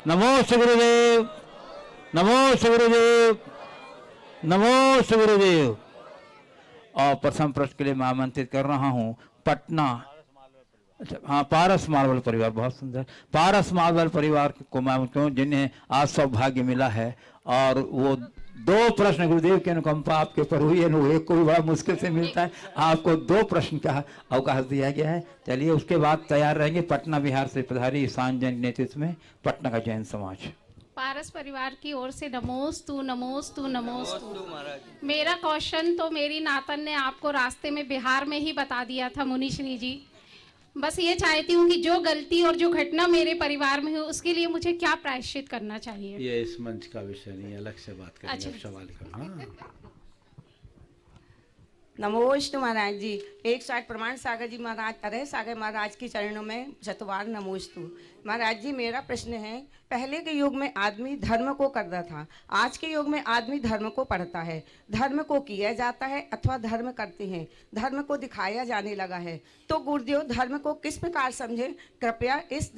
नमो श्री गुरुदेव, नमो श्री गुरुदेव, नमो श्री गुरुदेव। और प्रथम प्रश्न के लिए मैं आमंत्रित कर रहा हूँ पटना, अच्छा हाँ, पारस मार्बल परिवार, बहुत सुंदर। पारस मार्बल परिवार को मैं क्यों, जिन्हें आज सौभाग्य मिला है और वो दो प्रश्न, गुरुदेव की अनुकंपा आपके ऊपर हुई है, एक को भी बड़ा मुश्किल से मिलता है, आपको दो प्रश्न का अवकाश दिया गया है। चलिए, उसके बाद तैयार रहेंगे पटना बिहार से पधारी ईशान जैन नेतृत्व में पटना का जैन समाज। पारस परिवार की ओर से नमोस्तु नमोस्तु नमोस्तु। मेरा क्वेश्चन तो मेरी नातन ने आपको रास्ते में बिहार में ही बता दिया था मुनीश्री जी। बस ये चाहती हूँ कि जो गलती और जो घटना मेरे परिवार में हुई उसके लिए मुझे क्या प्रायश्चित करना चाहिए। ये इस मंच का विषय नहीं, अलग से बात करेंगे। अच्छा। अब सवाल करो। हाँ, नमोस्तु महाराज जी। एक साथ प्रमाण सागर जी महाराज, अरे सागर महाराज के चरणों में शतवार नमोस्तु। महाराज जी, मेरा प्रश्न है, पहले के युग में आदमी धर्म को करता था, आज के युग में आदमी धर्म को पढ़ता है। धर्म को किया जाता है अथवा धर्म करते हैं, धर्म को दिखाया जाने लगा है। तो गुरुदेव धर्म को किस प्रकार समझे, कृपया इस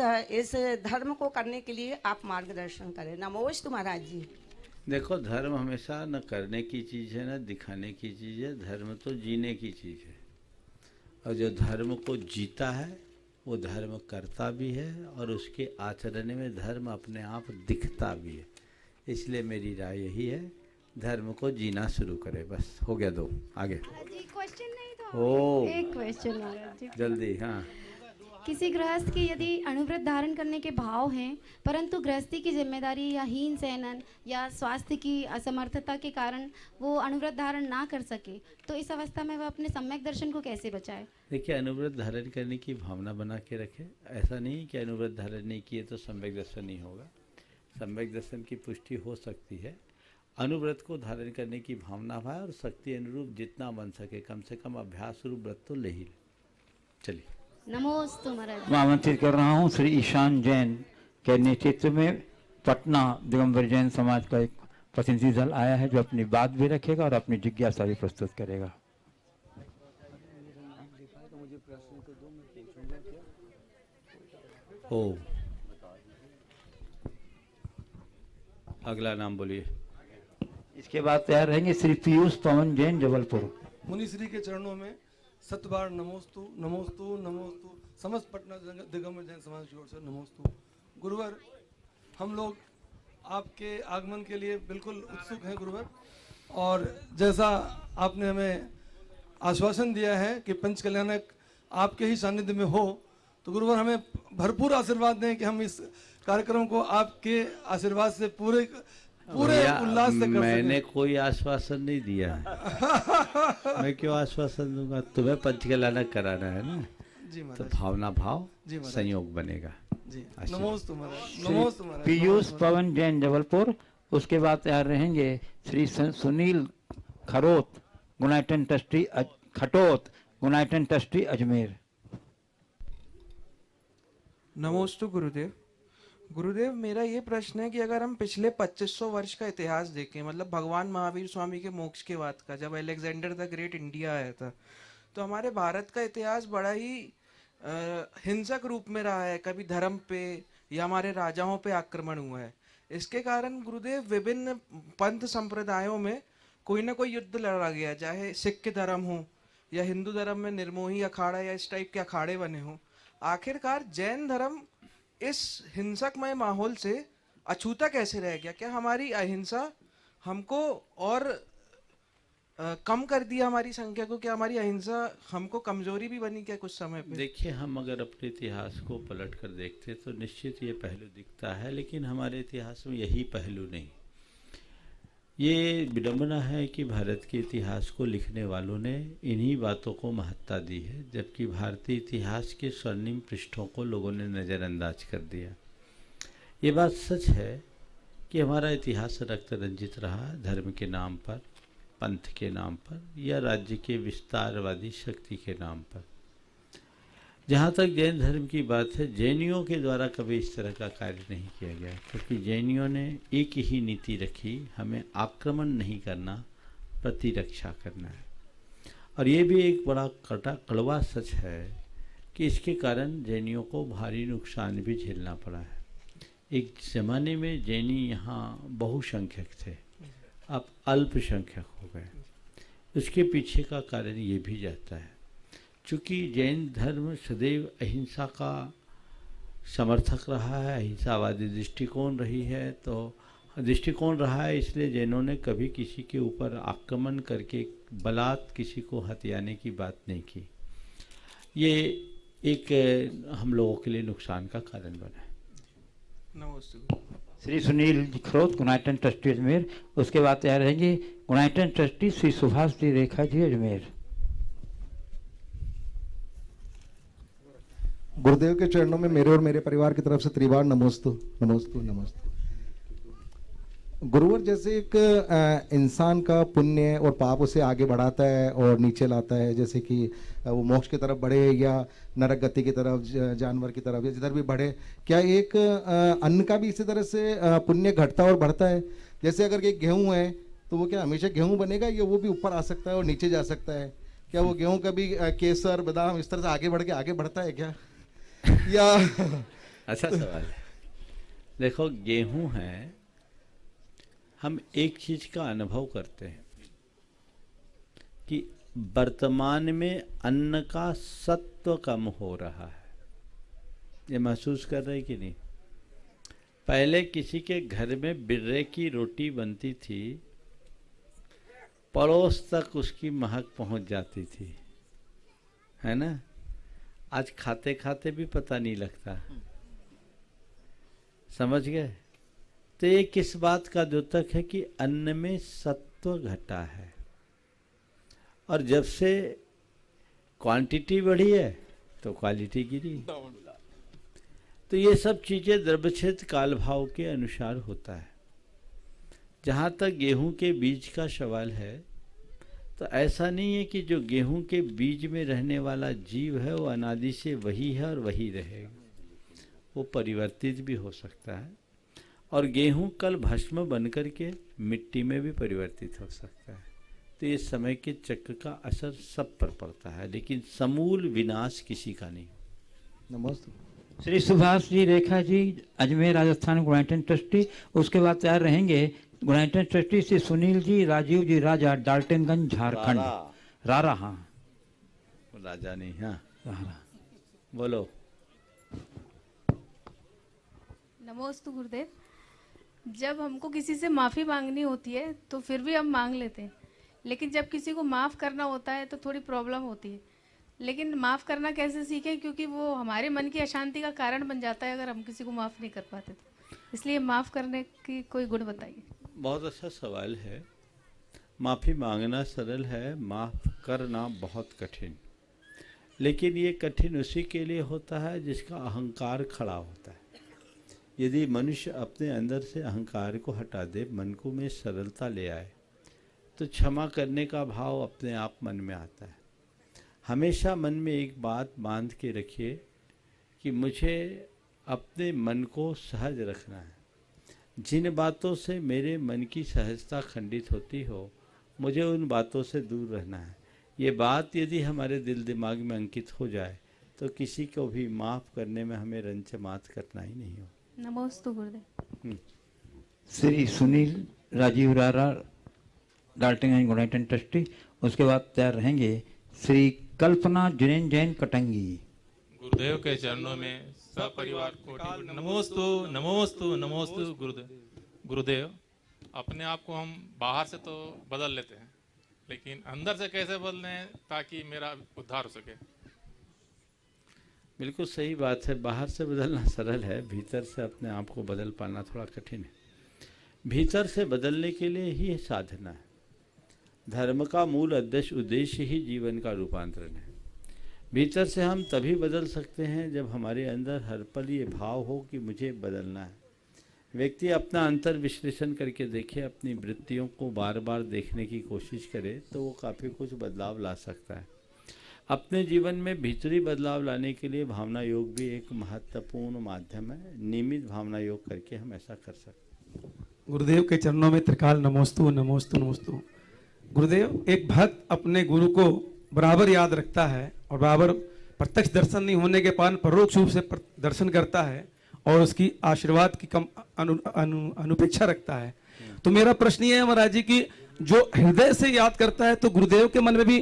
धर्म को करने के लिए आप मार्गदर्शन करें। नमोस्तु महाराज जी। देखो, धर्म हमेशा न करने की चीज़ है न दिखाने की चीज़ है। धर्म तो जीने की चीज़ है, और जो धर्म को जीता है वो धर्म करता भी है और उसके आचरण में धर्म अपने आप दिखता भी है। इसलिए मेरी राय यही है, धर्म को जीना शुरू करे। बस हो गया, दो आगे। क्वेश्चन नहीं था, ओ, एक क्वेश्चन महाराज जी। जल्दी। हाँ, किसी गृहस्थ की यदि अनुव्रत धारण करने के भाव हैं, परंतु गृहस्थी की जिम्मेदारी या हीन सेनन या स्वास्थ्य की असमर्थता के कारण वो अनुव्रत धारण ना कर सके, तो इस अवस्था में वह अपने सम्यक दर्शन को कैसे बचाए। देखिए, अनुव्रत धारण करने की भावना बना के रखे। ऐसा नहीं कि अनुव्रत धारण नहीं किए तो सम्यक दर्शन नहीं होगा। सम्यक दर्शन की पुष्टि हो सकती है। अनुव्रत को धारण करने की भावना है और शक्ति अनुरूप जितना बन सके, कम से कम अभ्यास रूप व्रत तो ले ही ले। चलिए, नमोस्तु महाराज। मैं आमंत्रित कर रहा हूँ श्री ईशान जैन के नेतृत्व में पटना दिगंबर जैन समाज का एक प्रतिनिधि दल आया है, जो अपनी बात भी रखेगा और अपनी जिज्ञासा भी प्रस्तुत करेगा। ओ, अगला नाम बोलिए। इसके बाद तैयार रहेंगे श्री पीयूष पवन जैन जबलपुर। मुनिश्री के चरणों में सतबार नमोस्तु नमोस्तु नमोस्तु। समस्त पटना दिगंबर जैन समाज की ओर से नमोस्तु। गुरुवर, हम लोग आपके आगमन के लिए बिल्कुल उत्सुक हैं गुरुवर, और जैसा आपने हमें आश्वासन दिया है कि पंच कल्याणक आपके ही सानिध्य में हो, तो गुरुवर हमें भरपूर आशीर्वाद दें कि हम इस कार्यक्रम को आपके आशीर्वाद से पूरे उल्लास से कर मैंने कोई आश्वासन नहीं दिया है। मैं क्यों आश्वासन दूंगा? तुम्हें पंचकल्याणक कराना है ना, जी तो महाराज। भावना भाव जी महाराज। संयोग बनेगा। जी, आशीर्वाद। नमोस्तु महाराज, नमोस्तु महाराज। पीयूष पवन जैन जबलपुर। उसके बाद तैयार रहेंगे श्री सुनील खरोत गुनाइटन ट्रस्टी खटोत गुनाइटन ट्रस्टी अजमेर। नमोस्तु गुरुदेव। गुरुदेव, मेरा ये प्रश्न है कि अगर हम पिछले 2500 वर्ष का इतिहास देखें, मतलब भगवान महावीर स्वामी के मोक्ष के बाद का, जब अलेक्जेंडर द ग्रेट इंडिया आया था, तो हमारे भारत का इतिहास बड़ा ही हिंसक रूप में रहा है। कभी धर्म पे या हमारे राजाओं पे आक्रमण हुआ है। इसके कारण गुरुदेव विभिन्न पंथ संप्रदायों में कोई ना कोई युद्ध लड़ा गया, चाहे सिख धर्म हो या हिंदू धर्म में निर्मोही अखाड़ा या इस टाइप के अखाड़े बने हों। आखिरकार जैन धर्म इस हिंसकमय माहौल से अछूता कैसे रह गया? क्या हमारी अहिंसा हमको और कम कर दिया हमारी संख्या को? क्या हमारी अहिंसा हमको कमजोरी भी बनी क्या कुछ समय पे? देखिए, हम अगर अपने इतिहास को पलट कर देखते तो निश्चित ये पहलू दिखता है, लेकिन हमारे इतिहास में यही पहलू नहीं। ये विडंबना है कि भारत के इतिहास को लिखने वालों ने इन्हीं बातों को महत्ता दी है, जबकि भारतीय इतिहास के स्वर्णिम पृष्ठों को लोगों ने नज़रअंदाज कर दिया। ये बात सच है कि हमारा इतिहास रक्त रंजित रहा, धर्म के नाम पर, पंथ के नाम पर या राज्य के विस्तारवादी शक्ति के नाम पर। जहाँ तक जैन धर्म की बात है, जैनियों के द्वारा कभी इस तरह का कार्य नहीं किया गया, क्योंकि जैनियों ने एक ही नीति रखी, हमें आक्रमण नहीं करना, प्रतिरक्षा करना है। और ये भी एक बड़ा कड़वा सच है कि इसके कारण जैनियों को भारी नुकसान भी झेलना पड़ा है। एक ज़माने में जैनी यहाँ बहुसंख्यक थे, अब अल्पसंख्यक हो गए। उसके पीछे का कारण ये भी जाता है, चूँकि जैन धर्म सदैव अहिंसा का समर्थक रहा है, अहिंसावादी दृष्टिकोण रहा है, इसलिए जैनों ने कभी किसी के ऊपर आक्रमण करके बलात् किसी को हथियाने की बात नहीं की। ये एक हम लोगों के लिए नुकसान का कारण बना है। नमस्ते। श्री सुनील खरोत, गुणायतन ट्रस्टी अजमेर। उसके बाद तैयार रहेंगे गुणायतन ट्रस्टी श्री सुभाष जी रेखा जी अजमेर। गुरुदेव के चरणों में मेरे और मेरे परिवार की तरफ से त्रिबार नमोस्तु नमोस्तु नमोस्तु। गुरुवर, जैसे एक इंसान का पुण्य और पाप उसे आगे बढ़ाता है और नीचे लाता है, जैसे कि वो मोक्ष की तरफ बढ़े या नरक गति की तरफ, जानवर की तरफ या जिधर भी बढ़े, क्या एक अन्न का भी इसी तरह से पुण्य घटता और बढ़ता है? जैसे अगर एक गेहूं है तो वो क्या हमेशा गेहूं बनेगा या वो भी ऊपर आ सकता है और नीचे जा सकता है? क्या वो गेहूं कभी केसर बादाम इस तरह से आगे बढ़ता है क्या? या अच्छा सवाल है। देखो, गेहूं है, हम एक चीज का अनुभव करते हैं कि वर्तमान में अन्न का सत्व कम हो रहा है। ये महसूस कर रहे कि नहीं? पहले किसी के घर में बिर्रे की रोटी बनती थी, पड़ोस तक उसकी महक पहुंच जाती थी, है ना? आज खाते खाते भी पता नहीं लगता। समझ गए? तो ये किस बात का द्योतक है कि अन्न में सत्व घटा है, और जब से क्वांटिटी बढ़ी है तो क्वालिटी गिरी। तो ये सब चीजें द्रव्यक्षेत्र काल भाव के अनुसार होता है। जहाँ तक गेहूं के बीज का सवाल है, तो ऐसा नहीं है कि जो गेहूं के बीज में रहने वाला जीव है वो अनादि से वही है और वही रहेगा। वो परिवर्तित भी हो सकता है, और गेहूं कल भस्म बनकर के मिट्टी में भी परिवर्तित हो सकता है। तो ये समय के चक्र का असर सब पर पड़ता है, लेकिन समूल विनाश किसी का नहीं। नमस्ते। श्री सुभाष जी रेखा जी अजमेर राजस्थान गुणायतन ट्रस्टी। उसके बाद तैयार रहेंगे गुणायतन ट्रस्टी श्री सुनील जी राजीव जी राजा, डाल्टनगंज झारखंड। रारा, हाँ राजा नहीं, हाँ रारा। बोलो। नमोस्तु गुरुदेव। जब हमको किसी से माफ़ी मांगनी होती है तो फिर भी हम मांग लेते हैं, लेकिन जब किसी को माफ़ करना होता है तो थोड़ी प्रॉब्लम होती है। लेकिन माफ़ करना कैसे सीखें, क्योंकि वो हमारे मन की अशांति का कारण बन जाता है अगर हम किसी को माफ़ नहीं कर पाते तो। इसलिए माफ़ करने की कोई गुण बताइए। बहुत अच्छा सवाल है। माफ़ी मांगना सरल है, माफ़ करना बहुत कठिन। लेकिन ये कठिन उसी के लिए होता है जिसका अहंकार खड़ा होता है। यदि मनुष्य अपने अंदर से अहंकार को हटा दे, मन को में सरलता ले आए, तो क्षमा करने का भाव अपने आप मन में आता है। हमेशा मन में एक बात बांध के रखिए कि मुझे अपने मन को सहज रखना है। जिन बातों से मेरे मन की सहजता खंडित होती हो, मुझे उन बातों से दूर रहना है। ये बात यदि हमारे दिल दिमाग में अंकित हो जाए तो किसी को भी माफ़ करने में हमें रंच मात करना ही नहीं हो। नमोस्तु गुरुदेव। श्री सुनील राजीव रारा, डाल्टनगंज गुणायतन ट्रस्टी। उसके बाद तैयार रहेंगे श्री कल्पना जिनेन जैन कटंगी। गुरुदेव के चरणों में सपरिवार कोटि नमोस्तु नमोस्तु नमोस्तु। गुरुदेव, अपने आप को हम बाहर से तो बदल लेते हैं, लेकिन अंदर से कैसे बदलें ताकि मेरा उद्धार हो सके? बिल्कुल सही बात है। बाहर से बदलना सरल है, भीतर से अपने आप को बदल पाना थोड़ा कठिन है। भीतर से बदलने के लिए ही साधना है। धर्म का मूल उद्देश्य ही जीवन का रूपांतरण है। भीतर से हम तभी बदल सकते हैं जब हमारे अंदर हर पल ये भाव हो कि मुझे बदलना है। व्यक्ति अपना अंतर विश्लेषण करके देखे, अपनी वृत्तियों को बार बार देखने की कोशिश करे, तो वो काफ़ी कुछ बदलाव ला सकता है। अपने जीवन में भीतरी बदलाव लाने के लिए भावना योग भी एक महत्वपूर्ण माध्यम है। नियमित भावना योग करके हम ऐसा कर सकते हैं। गुरुदेव के चरणों में त्रिकाल नमोस्तु नमोस्तु नमोस्तु। गुरुदेव, एक भक्त अपने गुरु को बराबर याद रखता है और बराबर प्रत्यक्ष दर्शन नहीं होने के कारण परोक्ष रूप से दर्शन करता है, और उसकी आशीर्वाद की कम अनुपेक्षा रखता है। तो मेरा प्रश्न ये है महाराज जी कि जो हृदय से याद करता है तो गुरुदेव के मन में भी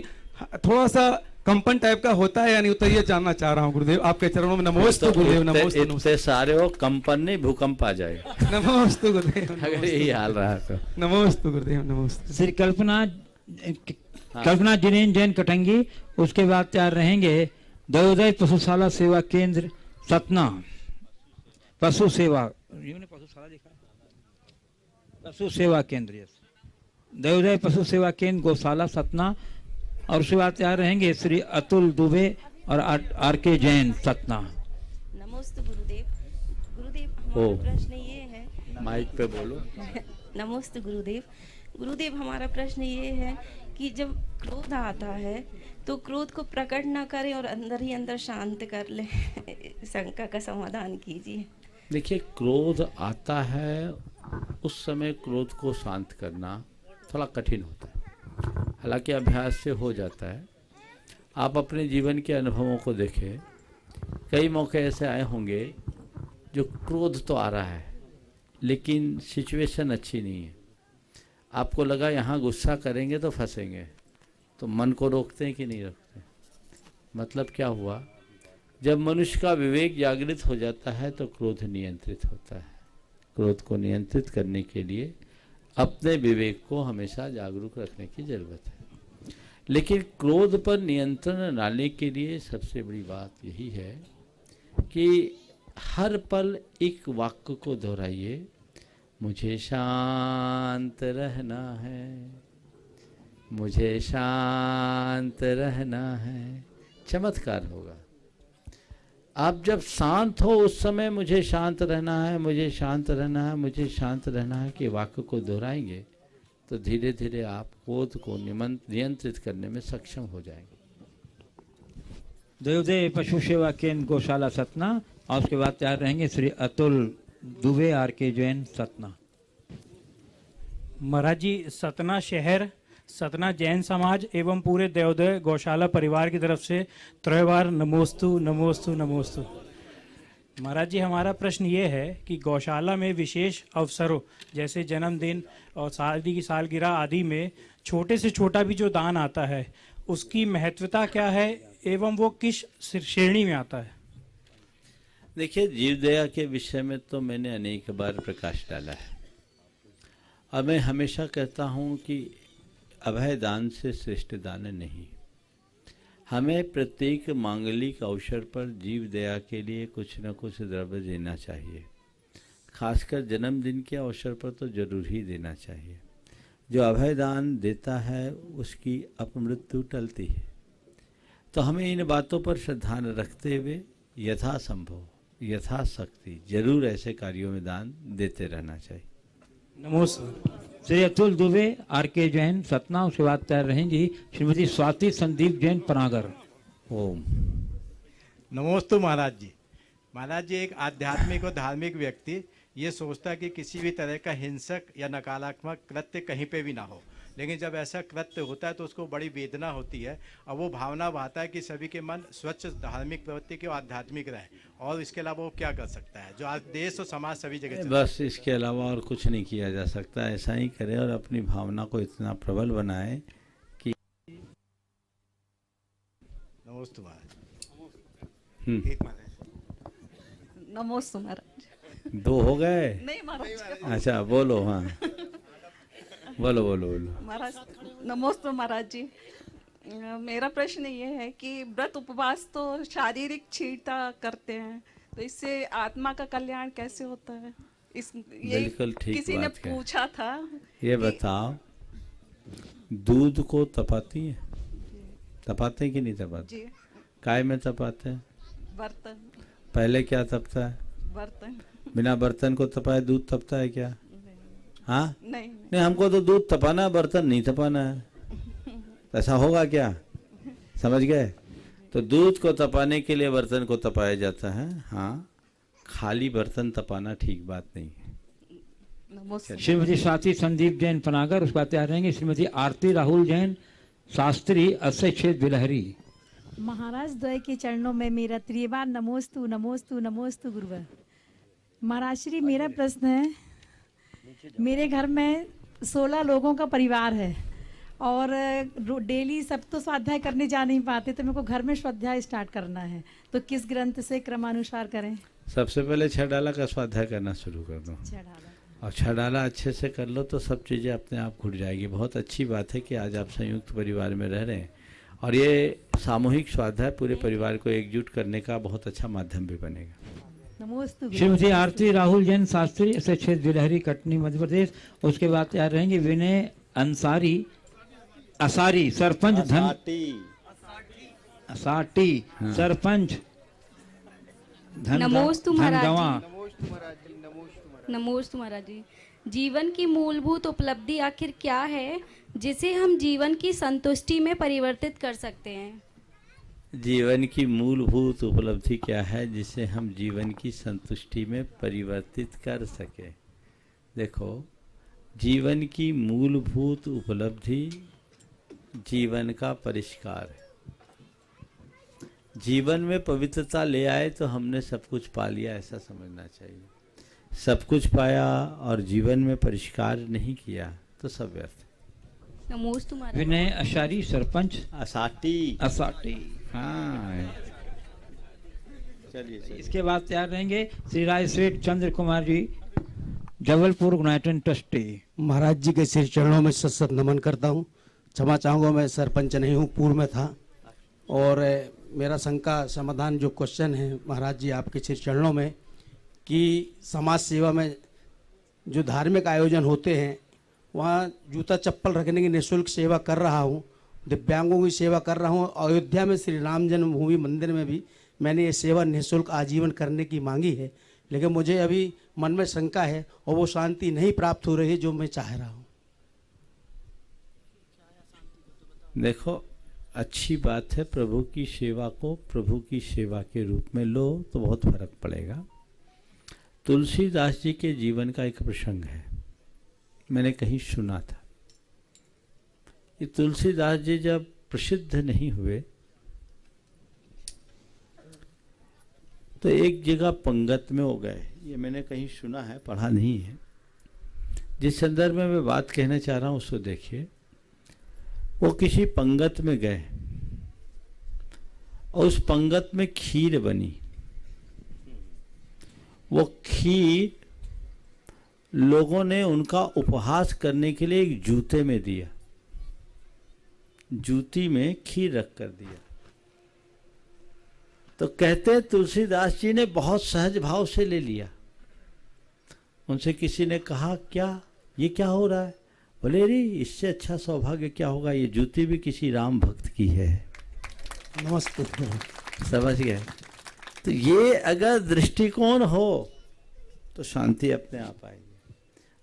थोड़ा सा कंपन टाइप का होता है या नहीं होता, ये जानना चाह रहा हूँ गुरुदेव। आपके चरणों में नमोस्तु गुरुदेव, नमोस्तु। इतने सारे हो कंपन नहीं भूकंप आ जाएगा। नमोस्तु गुरुदेव, अगर यही हाल रहा तो नमोस्तु गुरुदेव, नमोस्तु। श्री कल्पना जिनेन जैन कटंगी, उसके बाद तैयार रहेंगे दयोदय पशुशाला सेवा केंद्र सतना, पशु सेवा, पशुशाला लिखा है, पशु सेवा केंद्र, दयोदय पशु सेवा केंद्र गौशाला सतना। और उसके बाद तैयार रहेंगे श्री अतुल दुबे और आर के जैन सतना। नमोस्तु गुरुदेव। गुरुदेव हमारा प्रश्न ये है, माइक पे बोलो। नमोस्तु गुरुदेव। गुरुदेव हमारा प्रश्न ये है कि जब क्रोध आता है तो क्रोध को प्रकट ना करें और अंदर ही अंदर शांत कर ले, शंका का समाधान कीजिए। देखिए, क्रोध आता है, उस समय क्रोध को शांत करना थोड़ा कठिन होता है, हालांकि अभ्यास से हो जाता है। आप अपने जीवन के अनुभवों को देखें, कई मौके ऐसे आए होंगे जो क्रोध तो आ रहा है लेकिन सिचुएशन अच्छी नहीं है, आपको लगा यहाँ गुस्सा करेंगे तो फंसेंगे, तो मन को रोकते हैं कि नहीं रोकते? मतलब क्या हुआ, जब मनुष्य का विवेक जागृत हो जाता है तो क्रोध नियंत्रित होता है। क्रोध को नियंत्रित करने के लिए अपने विवेक को हमेशा जागरूक रखने की जरूरत है। लेकिन क्रोध पर नियंत्रण लाने के लिए सबसे बड़ी बात यही है कि हर पल एक वाक्य को दोहराइए, मुझे शांत रहना है, मुझे शांत रहना है। चमत्कार होगा। आप जब शांत हो उस समय मुझे शांत रहना है, मुझे शांत रहना है, मुझे शांत रहना है कि वाक्य को दोहराएंगे तो धीरे धीरे आप क्रोध को नियंत्रित करने में सक्षम हो जाएंगे। दयोदय पशु सेवा केंद्र गौशाला सतना। और उसके बाद तैयार रहेंगे श्री अतुल दुबे आर के जैन सतना। महाराज जी, सतना शहर, सतना जैन समाज एवं पूरे दयोदय गौशाला परिवार की तरफ से त्रयवार नमोस्तु नमोस्तु नमोस्तु। महाराज जी, हमारा प्रश्न ये है कि गौशाला में विशेष अवसरों जैसे जन्मदिन और शादी की सालगिरह आदि में छोटे से छोटा भी जो दान आता है उसकी महत्वता क्या है एवं वो किस श्रेणी में आता है? देखिए, जीवदया के विषय में तो मैंने अनेक बार प्रकाश डाला है और मैं हमेशा कहता हूँ कि अभय दान से श्रेष्ठ दान नहीं। हमें प्रत्येक मांगलिक अवसर पर जीव दया के लिए कुछ न कुछ द्रव्य देना चाहिए, खासकर जन्मदिन के अवसर पर तो जरूर ही देना चाहिए। जो अभय दान देता है उसकी अपमृत्यु टलती है। तो हमें इन बातों पर श्रद्धा रखते हुए यथासंभव यथाशक्ति जरूर ऐसे कार्यों में दान देते रहना चाहिए। नमस्कार। श्री अतुल दुबे आर के जैन सतना। उसके बाद तैयार रहेंगी श्रीमती स्वाति संदीप जैन पनागर। ओम नमोस्तु महाराज जी। महाराज जी, एक आध्यात्मिक और धार्मिक व्यक्ति ये सोचता है कि किसी भी तरह का हिंसक या नकारात्मक कृत्य कहीं पे भी ना हो, लेकिन जब ऐसा कृत्य होता है तो उसको बड़ी वेदना होती है और वो भावना बहाता है कि सभी के मन स्वच्छ धार्मिक प्रवृत्ति के आध्यात्मिक रहे। और इसके अलावा वो क्या कर सकता है जो आज देश और समाज सभी जगह? बस इसके अलावा और कुछ नहीं किया जा सकता। ऐसा ही करें और अपनी भावना को इतना प्रबल बनाए कि नमोस्तु महाराज। नमोस्तु महाराज। 2 हो गए? नहीं महाराज। अच्छा बोलो। हाँ बोलो बोलो बोलो महाराज। नमोस्तु महाराज जी। मेरा प्रश्न ये है कि व्रत उपवास तो शारीरिक क्षीणता करते हैं, तो इससे आत्मा का कल्याण कैसे होता है? बिल्कुल ठीक किसी ने पूछा था। ये बताओ, दूध को तपाती है? तपाते कि नहीं तपाते? जी। काय में तपाते हैं? बर्तन। पहले क्या तपता है? बर्तन। बिना बर्तन को तपाए दूध तपता है क्या? हाँ नहीं, हमको तो दूध तपाना है, बर्तन नहीं तपाना है। ऐसा होगा क्या? समझ गए? तो दूध को तपाने के लिए बर्तन को तपाया जाता है। हाँ, खाली बर्तन तपाना ठीक बात नहीं है। श्रीमती स्वाति संदीप जैन पनागर। उसके बाद तैयार रहेंगे श्रीमती आरती राहुल जैन शास्त्री अस्य क्षेत्र बिलहरी। महाराज द्वय के चरणों में मेरा त्रिवार नमोस्तु नमोस्तु नमोस्तु गुरुवर। महाराज श्री, मेरा प्रश्न है, मेरे घर में 16 लोगों का परिवार है और डेली सब तो स्वाध्याय करने जा नहीं पाते, तो मेरे को घर में स्वाध्याय स्टार्ट करना है, तो किस ग्रंथ से क्रमानुसार करें? सबसे पहले छडाला का स्वाध्याय करना शुरू कर दो, और छडाला अच्छे से कर लो तो सब चीज़ें अपने आप खुल जाएगी। बहुत अच्छी बात है कि आज आप संयुक्त परिवार में रह रहे हैं, और ये सामूहिक स्वाध्याय पूरे परिवार को एकजुट करने का बहुत अच्छा माध्यम भी बनेगा। श्रीमती आरती राहुल जैन शास्त्री से क्षेत्र बिलहरी कटनी मध्य प्रदेश। उसके बाद तैयार रहेंगे विनय अंसारी असारी सरपंच असाटी सरपंच नमोस्तु धनगवा। नमोस्तु महाराज जी। जीवन की मूलभूत उपलब्धि आखिर क्या है जिसे हम जीवन की संतुष्टि में परिवर्तित कर सकते हैं? जीवन की मूलभूत उपलब्धि क्या है जिसे हम जीवन की संतुष्टि में परिवर्तित कर सके? देखो, जीवन की मूलभूत उपलब्धि जीवन का परिष्कार है। जीवन में पवित्रता ले आए तो हमने सब कुछ पा लिया, ऐसा समझना चाहिए। सब कुछ पाया और जीवन में परिष्कार नहीं किया तो सब व्यर्थ है। नमोस्तु महाराज। विनय अशारी सरपंच असाटी हाँ। चलिए, इसके बाद तैयार रहेंगे श्री राय श्रेष्ठ चंद्र कुमार जी जबलपुर गुनाइटन ट्रस्टी। महाराज जी के श्री चरणों में सत नमन करता हूँ। क्षमा चाहूँगा, मैं सरपंच नहीं हूँ, पूर्व में था, और मेरा शंका समाधान जो क्वेश्चन है महाराज जी आपके श्री चरणों में, कि समाज सेवा में जो धार्मिक आयोजन होते हैं वहाँ जूता चप्पल रखने की निःशुल्क सेवा कर रहा हूँ, दिव्यांगों की सेवा कर रहा हूँ। अयोध्या में श्री राम जन्मभूमि मंदिर में भी मैंने ये सेवा निःशुल्क आजीवन करने की मांगी है, लेकिन मुझे अभी मन में शंका है और वो शांति नहीं प्राप्त हो रही है जो मैं चाह रहा हूँ। देखो, अच्छी बात है, प्रभु की सेवा को प्रभु की सेवा के रूप में लो तो बहुत फर्क पड़ेगा। तुलसीदास जी के जीवन का एक प्रसंग है, मैंने कहीं सुना था। ये तुलसीदास जी जब प्रसिद्ध नहीं हुए तो एक जगह पंगत में हो गए, ये मैंने कहीं सुना है, पढ़ा नहीं है। जिस संदर्भ में मैं बात कहना चाह रहा हूँ उसको देखिए। वो किसी पंगत में गए और उस पंगत में खीर बनी। वो खीर लोगों ने उनका उपहास करने के लिए एक जूते में दिया, जूती में खीर रख कर दिया। तो कहते तुलसीदास जी ने बहुत सहज भाव से ले लिया। उनसे किसी ने कहा, क्या ये क्या हो रहा है? बोले, रे इससे अच्छा सौभाग्य क्या होगा, ये जूती भी किसी राम भक्त की है। नमस्ते। समझ गए? तो ये अगर दृष्टिकोण हो तो शांति अपने आप आएगी।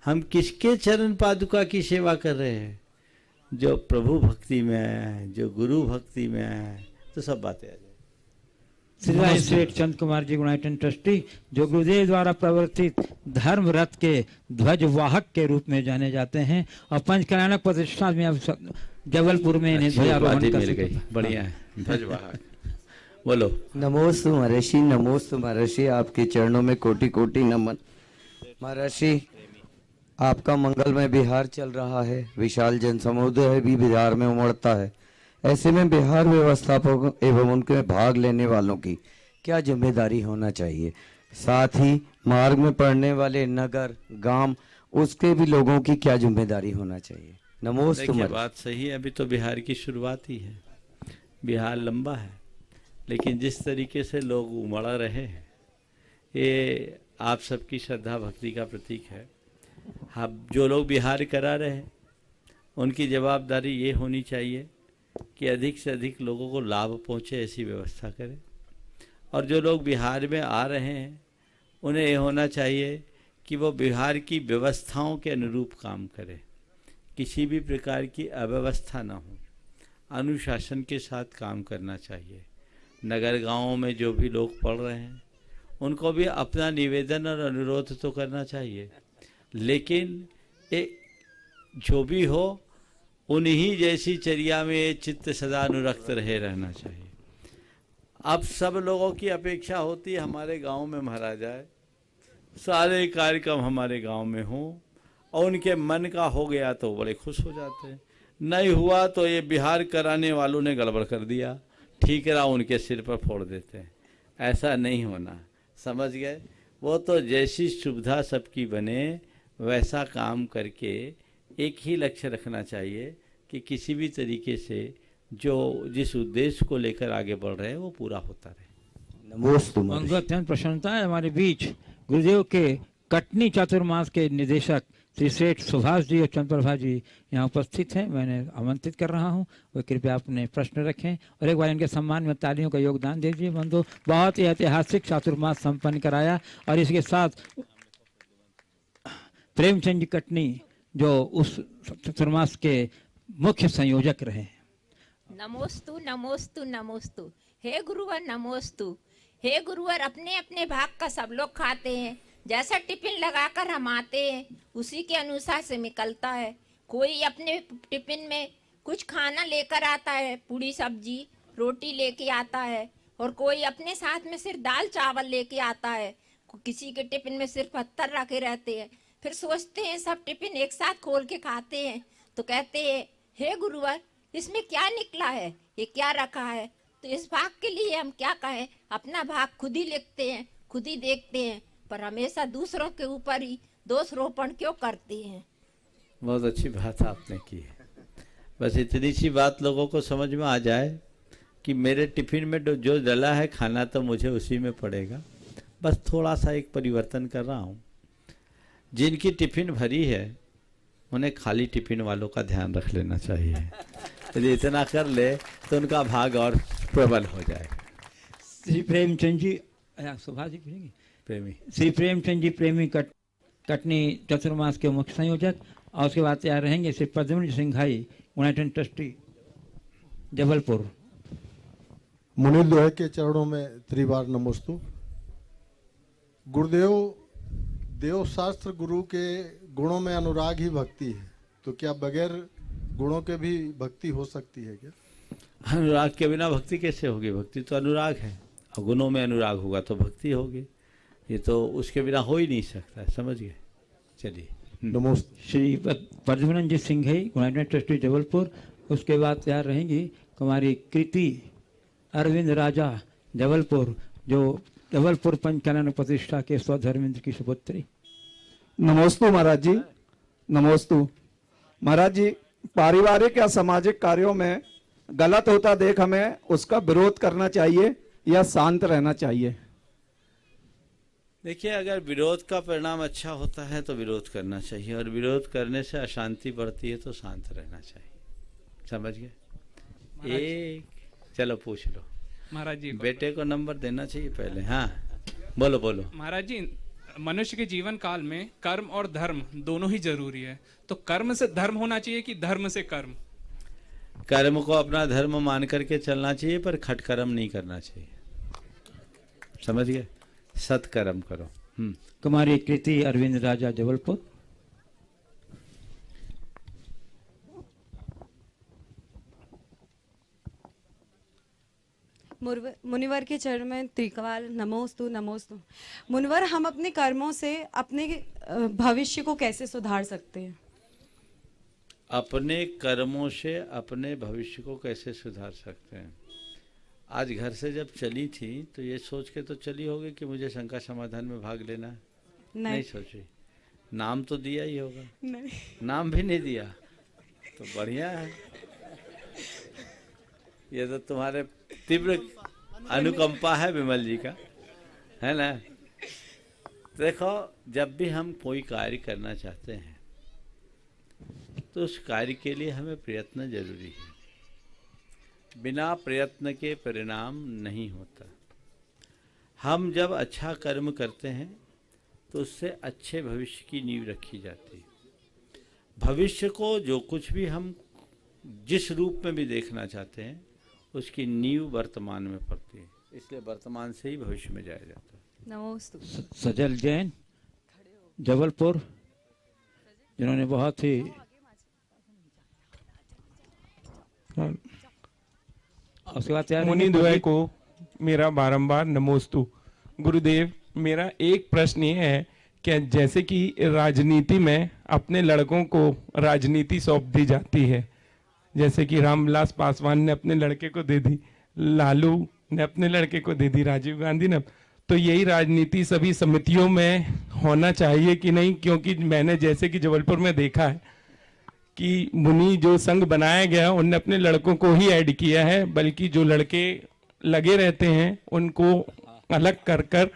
हम किसके चरण पादुका की सेवा कर रहे हैं? जो प्रभु भक्ति में है, जो गुरु भक्ति में है, तो सब बातें आ जाएगी। श्री राय श्रेष्ठ चंद कुमार जी गुनाइटन ट्रस्टी, जो गुरुदेव द्वारा प्रवर्तित धर्म रथ के ध्वजवाहक के रूप में जाने जाते हैं, और पंचकल्याणक प्रतिष्ठान में अब जबलपुर में इन्हें ध्वजारोहण मिल गई। बढ़िया है, ध्वजवाहक। बोलो। नमोस्तु महर्षि, नमोस्तु महर्षि, आपके चरणों में कोटि कोटि नमन। महर्षि, आपका मंगलमय बिहार चल रहा है, विशाल जन समुदाय भी बिहार में उमड़ता है। ऐसे में बिहार व्यवस्थापकों एवं उनके भाग लेने वालों की क्या जिम्मेदारी होना चाहिए? साथ ही मार्ग में पड़ने वाले नगर गांव, उसके भी लोगों की क्या जिम्मेदारी होना चाहिए? नमोस्तु। बात सही है, अभी तो बिहार की शुरुआत ही है, बिहार लंबा है, लेकिन जिस तरीके से लोग उमड़ रहे हैं ये आप सबकी श्रद्धा भक्ति का प्रतीक है। हम जो लोग बिहार करा रहे हैं उनकी जवाबदारी ये होनी चाहिए कि अधिक से अधिक लोगों को लाभ पहुँचे, ऐसी व्यवस्था करें। और जो लोग बिहार में आ रहे हैं उन्हें ये होना चाहिए कि वो बिहार की व्यवस्थाओं के अनुरूप काम करें, किसी भी प्रकार की अव्यवस्था ना हो, अनुशासन के साथ काम करना चाहिए। नगर गांवों में जो भी लोग पढ़ रहे हैं उनको भी अपना निवेदन और अनुरोध तो करना चाहिए, लेकिन ये जो भी हो उन्हीं जैसी चर्या में चित्त सदा अनुरक्त रहे रहना चाहिए। अब सब लोगों की अपेक्षा होती है हमारे गांव में महाराज आए, सारे कार्यक्रम हमारे गांव में हों और उनके मन का हो गया तो बड़े खुश हो जाते हैं, नहीं हुआ तो ये बिहार कराने वालों ने गड़बड़ कर दिया, ठीकरा उनके सिर पर फोड़ देते हैं। ऐसा नहीं होना, समझ गए? वो तो जैसी सुविधा सबकी बने वैसा काम करके एक ही लक्ष्य रखना चाहिए कि किसी भी तरीके से जो जिस उद्देश्य को लेकर आगे बढ़ रहे हैं वो पूरा होता रहे। नमोस्तु। हमको अत्यंत प्रसन्नता है हमारे बीच गुरुदेव के कटनी चातुर्मास के निदेशक श्री सेठ सुभाष जी और चंद्रप्रभा जी यहाँ उपस्थित हैं। मैंने आमंत्रित कर रहा हूँ, वो कृपया अपने प्रश्न रखें और एक बार इनके सम्मान में तालियों का योगदान दे दीजिए। बंधु, बहुत ही ऐतिहासिक चातुर्मास संपन्न कराया और इसके साथ प्रेमचंद जी कटनी जो उस चातुर्मास के मुख्य संयोजक रहे। नमोस्तु नमोस्तु नमोस्तु। हे गुरुवर नमोस्तु। हे गुरुवर, अपने अपने भाग का सब लोग खाते हैं, जैसा टिफिन लगाकर हम आते हैं उसी के अनुसार से निकलता है। कोई अपने टिफिन में कुछ खाना लेकर आता है, पूड़ी सब्जी रोटी लेके आता है, और कोई अपने साथ में सिर्फ दाल चावल लेके आता है। किसी के टिफिन में सिर्फ पत्थर रखे रहते हैं। फिर सोचते हैं सब टिफिन एक साथ खोल के खाते हैं तो कहते हैं हे गुरुवर, इसमें क्या निकला है, ये क्या रखा है? तो इस भाग के लिए हम क्या कहें, अपना भाग खुद ही लिखते हैं, खुद ही देखते हैं, पर हमेशा दूसरों के ऊपर ही दोष रोपण क्यों करते हैं? बहुत अच्छी बात आपने की है। बस इतनी सी बात लोगों को समझ में आ जाए कि मेरे टिफिन में जो डला है खाना तो मुझे उसी में पड़ेगा। बस थोड़ा सा एक परिवर्तन कर रहा हूँ। जिनकी टिफिन भरी है उन्हें खाली टिफिन वालों का ध्यान रख लेना चाहिए। यदि इतना कर ले तो उनका भाग और प्रबल हो जाएगा। श्री प्रेमचंद जी, सुभाष जी प्रेमी, श्री प्रेमचंद जी प्रेमी कटनी चतुर्मास के मुख्य संयोजक, और उसके बाद तैयार रहेंगे श्री पद्मन सिंघाई, यूनाइटेड ट्रस्टी जबलपुर। मुनि लोहे के चरणों में त्रिवार नमोस्तु। गुरुदेव, देव शास्त्र गुरु के गुणों में अनुराग ही भक्ति है, तो क्या बगैर गुणों के भी भक्ति हो सकती है क्या? अनुराग के बिना भक्ति कैसे होगी? भक्ति तो अनुराग है, और गुणों में अनुराग होगा तो भक्ति होगी। ये तो उसके बिना हो ही नहीं सकता, समझ गए? चलिए नमस्ते। Shri Padmanand Singhai, united trustee Jabalpur. उसके बाद तैयार रहेंगी कुमारी कृति अरविंद राजा जबलपुर, जो जबलपुर पंचकलन प्रतिष्ठा के स्वधर्मेंद्र की सुपुत्री। नमोस्तु महाराज जी। नमोस्तु महाराज जी। पारिवारिक या सामाजिक कार्यों में गलत होता देख हमें उसका विरोध करना चाहिए या शांत रहना चाहिए? देखिए, अगर विरोध का परिणाम अच्छा होता है तो विरोध करना चाहिए, और विरोध करने से अशांति बढ़ती है तो शांत रहना चाहिए। समझ गए? एक चलो पूछ लो महाराज जी। बेटे को नंबर देना चाहिए पहले। हाँ बोलो बोलो। महाराज जी, मनुष्य के जीवन काल में कर्म और धर्म दोनों ही जरूरी है, तो कर्म से धर्म होना चाहिए कि धर्म से कर्म? कर्म को अपना धर्म मान करके चलना चाहिए, पर खटकर्म नहीं करना चाहिए। समझ गए? सत्कर्म करो। कुमारी कृति अरविंद राजा जबलपुर। मुनिवर के चरण में त्रिकाल नमोस्तु नमोस्तु। मुनिवर, हम अपने कर्मों से अपने भविष्य को कैसे सुधार सकते हैं? अपने कर्मों से अपने भविष्य को कैसे सुधार सकते हैं? आज घर से जब चली थी तो ये सोच के तो चली होगी कि मुझे शंका समाधान में भाग लेना है? नहीं सोची। नाम तो दिया ही होगा। नहीं। नाम भी नहीं दिया तो बढ़िया है। ये तो तुम्हारे तीव्र अनुकंपा है विमल जी का, है ना? देखो, जब भी हम कोई कार्य करना चाहते हैं तो उस कार्य के लिए हमें प्रयत्न जरूरी है। बिना प्रयत्न के परिणाम नहीं होता। हम जब अच्छा कर्म करते हैं तो उससे अच्छे भविष्य की नींव रखी जाती है। भविष्य को जो कुछ भी हम जिस रूप में भी देखना चाहते हैं उसकी नींव वर्तमान में पड़ती है, इसलिए वर्तमान से ही भविष्य में जाया जाता है। नमोस्तु। सजल जैन जबलपुर, जिन्होंने बहुत ही मुनि द्वय को मेरा बारंबार नमोस्तु। गुरुदेव, मेरा एक प्रश्न ये है क्या जैसे कि राजनीति में अपने लड़कों को राजनीति सौंप दी जाती है, जैसे कि रामविलास पासवान ने अपने लड़के को दे दी, लालू ने अपने लड़के को दे दी, राजीव गांधी ने, तो यही राजनीति सभी समितियों में होना चाहिए कि नहीं? क्योंकि मैंने जैसे कि जबलपुर में देखा है कि मुनि जो संघ बनाया गया उनने अपने लड़कों को ही ऐड किया है, बल्कि जो लड़के लगे रहते हैं उनको अलग कर कर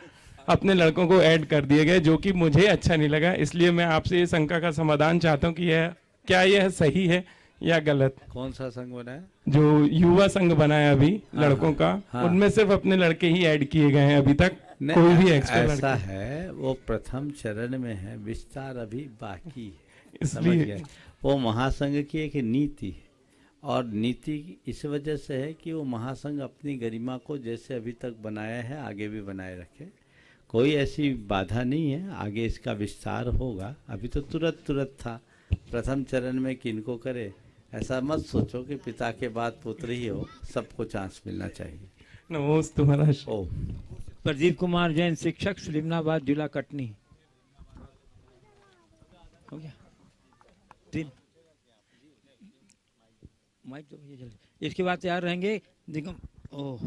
अपने लड़कों को ऐड कर दिए गए, जो कि मुझे अच्छा नहीं लगा। इसलिए मैं आपसे ये शंका का समाधान चाहता हूँ कि यह सही है या गलत? कौन सा संघ बनाया? जो युवा संघ बनाया अभी लड़कों का, उनमें सिर्फ अपने लड़के ही ऐड किए गए हैं, अभी तक कोई भी एक्स्ट्रा ऐसा है, वो प्रथम चरण में है, विस्तार अभी बाकी है। इसलिए वो महासंघ की एक नीति है, और नीति इस वजह से है कि वो महासंघ अपनी गरिमा को जैसे अभी तक बनाया है आगे भी बनाए रखे, कोई ऐसी बाधा नहीं है, आगे इसका विस्तार होगा। अभी तो तुरंत था, प्रथम चरण में किनको करे, ऐसा मत सोचो कि पिता के बाद पुत्र ही हो, सबको चांस मिलना चाहिए। नमोस्तु महाराज। ओ प्रदीप कुमार जैन, शिक्षक, सलीमनाबाद जिला कटनी। हो गया 3 माइक तो ये जल्दी। इसके बाद तैयार रहेंगे निगम। ओह,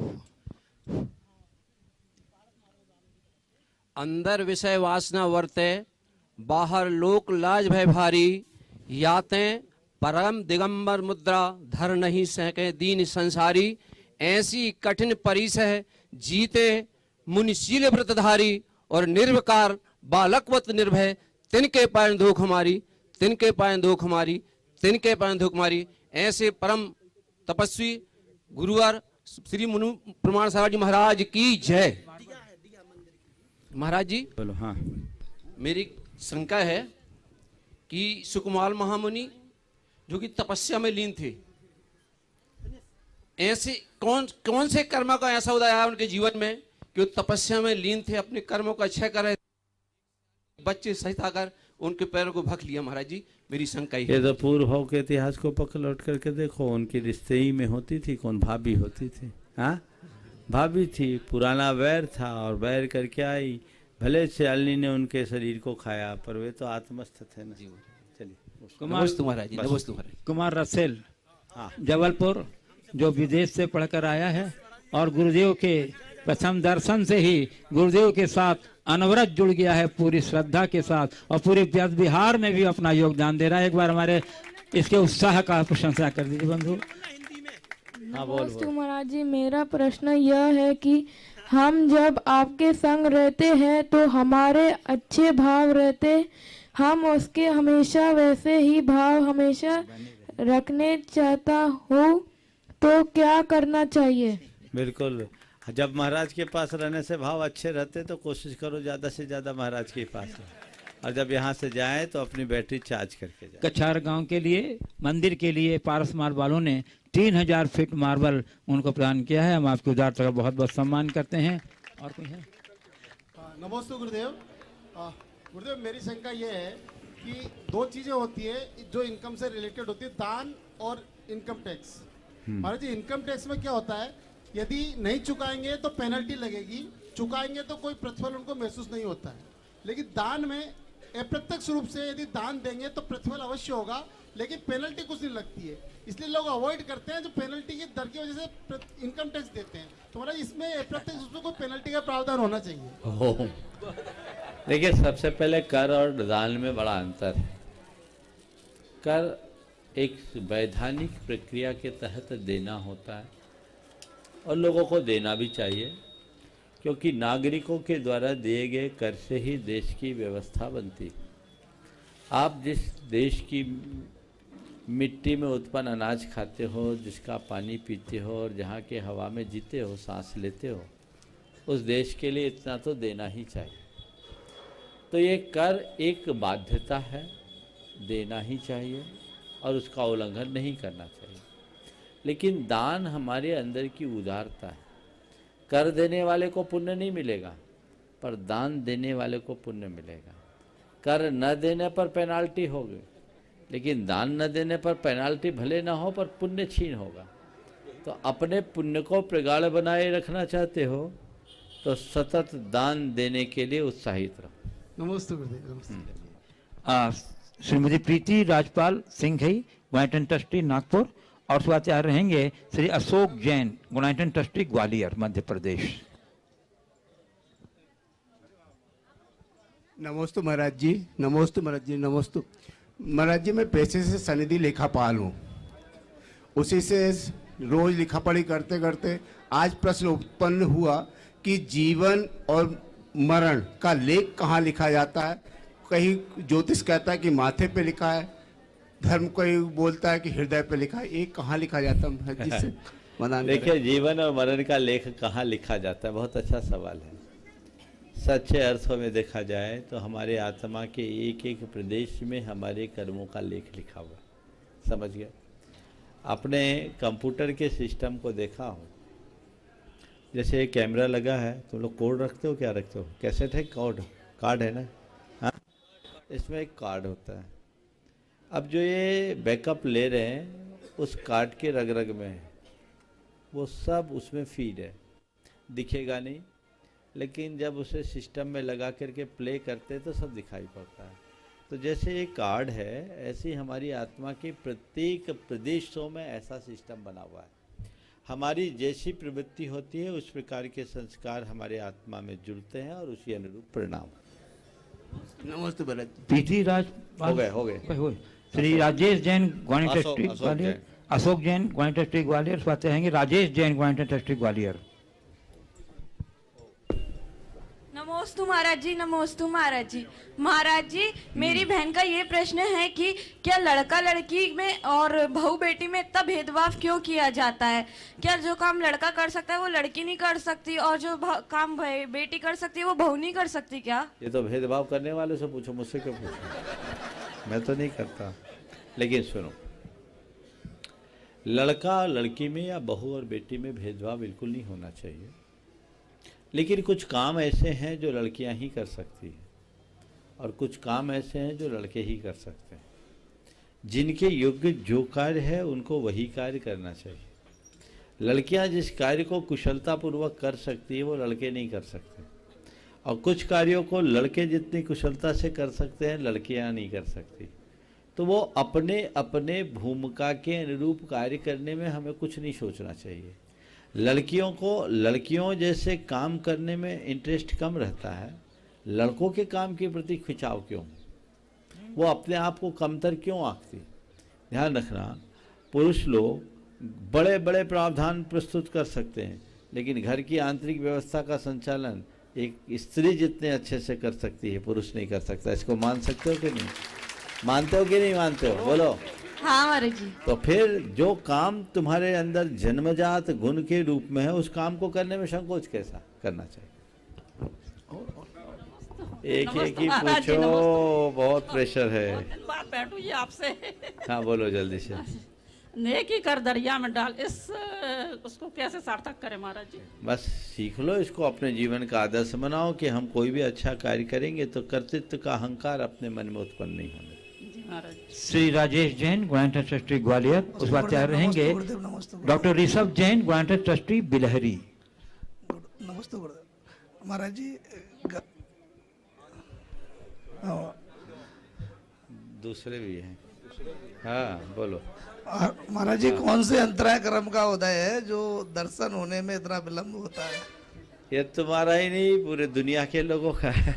अंदर विषय वासना वर्ते, बाहर लोक लाज भय भारी, याते परम दिगंबर मुद्रा, धर नहीं सके दीन संसारी, ऐसी कठिन परिसह जीते मुनिशील व्रतधारी, और निर्विकार बालकवत निर्भय, तिनके पायन धोख हमारी, तिनके पायन धोख हमारी, तिनके पायन धोख हमारी। ऐसे परम तपस्वी गुरुवर श्री मुनु प्रमाण सागर जी महाराज की जय। महाराज जी बोलो। हाँ, मेरी शंका है कि सुकुमार महामुनि जो कि तपस्या में लीन थे, ऐसे कौन से कर्म का ऐसा उदय आया उनके जीवन में कि वो तपस्या में लीन थे, अपने कर्मों का क्षय कर रहे, बच्चे सहित आकर उनके पैरों को भख लिया। महाराज जी मेरी शंका ये तो पूर्व भाव के इतिहास को पकड़ करके देखो, उनकी रिश्ते ही में होती थी, कौन भाभी होती थी? हाँ, भाभी थी, पुराना वैर था, और वैर करके आई, भले शालिनी ने उनके शरीर को खाया, पर वे तो आत्मस्थ थे ना। चलिए। कुमार रसेल, जबलपुर, जो विदेश से पढ़कर आया है और गुरुदेव के प्रथम दर्शन से ही गुरुदेव के साथ अनवरत जुड़ गया है, पूरी श्रद्धा के साथ, और पूरे बिहार में भी अपना योगदान दे रहा है। एक बार हमारे इसके उत्साह का प्रशंसा कर दीजिए बंधु। नमस्ते महाराज जी, मेरा प्रश्न यह है कि हम जब आपके संग रहते हैं तो हमारे अच्छे भाव रहते, हम उसके हमेशा वैसे ही भाव हमेशा रखने चाहता हूँ, तो क्या करना चाहिए? बिल्कुल, जब महाराज के पास रहने से भाव अच्छे रहते तो कोशिश करो ज़्यादा से ज़्यादा महाराज के पास रहो, और जब यहाँ से जाए तो अपनी बैटरी चार्ज करके जाए। कछार गांव के लिए, मंदिर के लिए पारस मार्बल वालों ने 3000 फीट मार्बल उनको प्रदान किया है। हम आपकी उदारता का बहुत बहुत सम्मान करते हैं। और कोई है? नमस्ते गुरुदेव। गुरुदेव मेरी शंका ये है कि 2 चीजें होती है जो इनकम से रिलेटेड होती है, दान और इनकम टैक्स। महाराज जी, इनकम टैक्स में क्या होता है, यदि नहीं चुकाएंगे तो पेनल्टी लगेगी, चुकाएंगे तो कोई प्रतिफल उनको महसूस नहीं होता है, लेकिन दान में अप्रत्यक्ष रूप से यदि दान देंगे तो प्रतिफल अवश्य होगा, लेकिन पेनल्टी कुछ नहीं लगती है, इसलिए लोग अवॉइड करते हैं जो पेनल्टी की दर की वजह से इनकम टैक्स देते हैं। तो महाराज इसमें अप्रत्यक्ष रूप से कोई पेनल्टी का प्रावधान होना चाहिए। देखिए, सबसे पहले कर और दान में बड़ा अंतर है। कर एक वैधानिक प्रक्रिया के तहत देना होता है, और लोगों को देना भी चाहिए, क्योंकि नागरिकों के द्वारा दिए गए कर से ही देश की व्यवस्था बनती है। आप जिस देश की मिट्टी में उत्पन्न अनाज खाते हो, जिसका पानी पीते हो, और जहाँ के हवा में जीते हो, सांस लेते हो, उस देश के लिए इतना तो देना ही चाहिए। तो ये कर एक बाध्यता है, देना ही चाहिए, और उसका उल्लंघन नहीं करना चाहिए। लेकिन दान हमारे अंदर की उदारता है। कर देने वाले को पुण्य नहीं मिलेगा, पर दान देने वाले को पुण्य मिलेगा। कर न देने पर पेनाल्टी होगी, लेकिन दान न देने पर पेनाल्टी भले ना हो, पर पुण्य छीन होगा। तो अपने पुण्य को प्रगाढ़ बनाए रखना चाहते हो तो सतत दान देने के लिए उत्साहित रहो। नमस्ते गुरुदेव, नमस्ते। श्रीमती प्रीति राजपाल सिंह है, गुणायतन ट्रस्टी नागपुर, और स्वाचार्य रहेंगे श्री अशोक जैन, गुणायतन ट्रस्टी ग्वालियर मध्य प्रदेश। नमोस्तु महाराज जी, नमोस्तु महाराज जी, नमोस्तु महाराज जी। मैं पेशे से सनदी लेखापाल हूँ, उसी से रोज लिखा पढ़ी करते करते आज प्रश्न उत्पन्न हुआ कि जीवन और मरण का लेख कहाँ लिखा जाता है। कहीं ज्योतिष कहता है कि माथे पे लिखा है, धर्म कोई बोलता है कि हृदय पे लिखा है, ये कहाँ लिखा जाता है जिससे मना। देखिए, जीवन और मरण का लेख कहाँ लिखा जाता है, बहुत अच्छा सवाल है। सच्चे अर्थों में देखा जाए तो हमारे आत्मा के एक एक प्रदेश में हमारे कर्मों का लेख लिखा हुआ, समझ गया। अपने कंप्यूटर के सिस्टम को देखा हो, जैसे कैमरा लगा है, तुम लोग कोड रखते हो, क्या रखते हो, कैसेट है, कार्ड है ना, हाँ, इसमें एक कार्ड होता है। अब जो ये बैकअप ले रहे हैं उस कार्ड के रग रग में है, वो सब उसमें फीड है, दिखेगा नहीं, लेकिन जब उसे सिस्टम में लगा करके प्ले करते तो सब दिखाई पड़ता है। तो जैसे एक कार्ड है, ऐसे ही हमारी आत्मा के प्रत्येक प्रदेशों में ऐसा सिस्टम बना हुआ है। हमारी जैसी प्रवृत्ति होती है उस प्रकार के संस्कार हमारे आत्मा में जुड़ते हैं और उसी अनुरूप परिणाम। नमस्ते भरत। पीटी राज हो गए। श्री राजेश जैन, ग्वालियर ट्रस्टी ग्वालियर, अशोक जैन, ग्वालियर ट्रस्टी ग्वालियर, स्वास्थ्य रहेंगे राजेश जैन, ग्वालियर ट्रस्टी ग्वालियर। नमोस्तु महाराज जी, नमोस्तु महाराज जी। महाराज जी, मेरी बहन का ये प्रश्न है कि क्या लड़का लड़की में और बहू बेटी में इतना भेदभाव क्यों किया जाता है? क्या जो काम लड़का कर सकता है वो लड़की नहीं कर सकती, और जो काम बेटी कर सकती है वो बहू नहीं कर सकती क्या? ये तो भेदभाव करने वाले से पूछो, मुझसे क्यों पूछो, मैं तो नहीं करता। लेकिन सुनो, लड़का लड़की में या बहू और बेटी में भेदभाव बिल्कुल नहीं होना चाहिए, लेकिन कुछ काम ऐसे हैं जो लड़कियां ही कर सकती हैं और कुछ काम ऐसे हैं जो लड़के ही कर सकते हैं। जिनके योग्य जो कार्य है उनको वही कार्य करना चाहिए। लड़कियां जिस कार्य को कुशलतापूर्वक कर सकती है वो लड़के नहीं कर सकते, और कुछ कार्यों को लड़के जितनी कुशलता से कर सकते हैं लड़कियां नहीं कर सकती। तो वो अपने अपने भूमिका के अनुरूप कार्य करने में हमें कुछ नहीं सोचना चाहिए। लड़कियों को लड़कियों जैसे काम करने में इंटरेस्ट कम रहता है, लड़कों के काम के प्रति खिंचाव क्यों? वो अपने आप को कमतर क्यों आंकती? ध्यान रखना, पुरुष लोग बड़े बड़े प्रावधान प्रस्तुत कर सकते हैं, लेकिन घर की आंतरिक व्यवस्था का संचालन एक स्त्री जितने अच्छे से कर सकती है पुरुष नहीं कर सकता। इसको मान सकते हो कि नहीं? मानते हो कि नहीं मानते हो? बोलो। हाँ महाराज जी। तो फिर जो काम तुम्हारे अंदर जन्मजात गुण के रूप में है उस काम को करने में संकोच कैसा करना चाहिए? एक एक ही पूछो, बहुत प्रेशर है। बात बैठू ये आपसे। हाँ बोलो जल्दी से। नेकी कर दरिया में डाल, उसको कैसे सार्थक करें महाराज जी? बस सीख लो इसको, अपने जीवन का आदर्श बनाओ कि हम कोई भी अच्छा कार्य करेंगे तो कर्तृत्व का अहंकार अपने मन में उत्पन्न नहीं होने। श्री राजेश जैन, ग्वालियर ट्रस्टी ग्वालियर, उस बात तैयार रहेंगे डॉक्टर ऋषभ जैन, ग्वालियर ट्रस्टी बिलहरी। नमस्ते गुरुदेव। महाराज जी दूसरे भी हैं, हाँ बोलो। महाराज जी, कौन से अंतराय कर्म का उदय है जो दर्शन होने में इतना विलम्ब होता है? ये तुम्हारा ही नहीं, पूरे दुनिया के लोगों का है।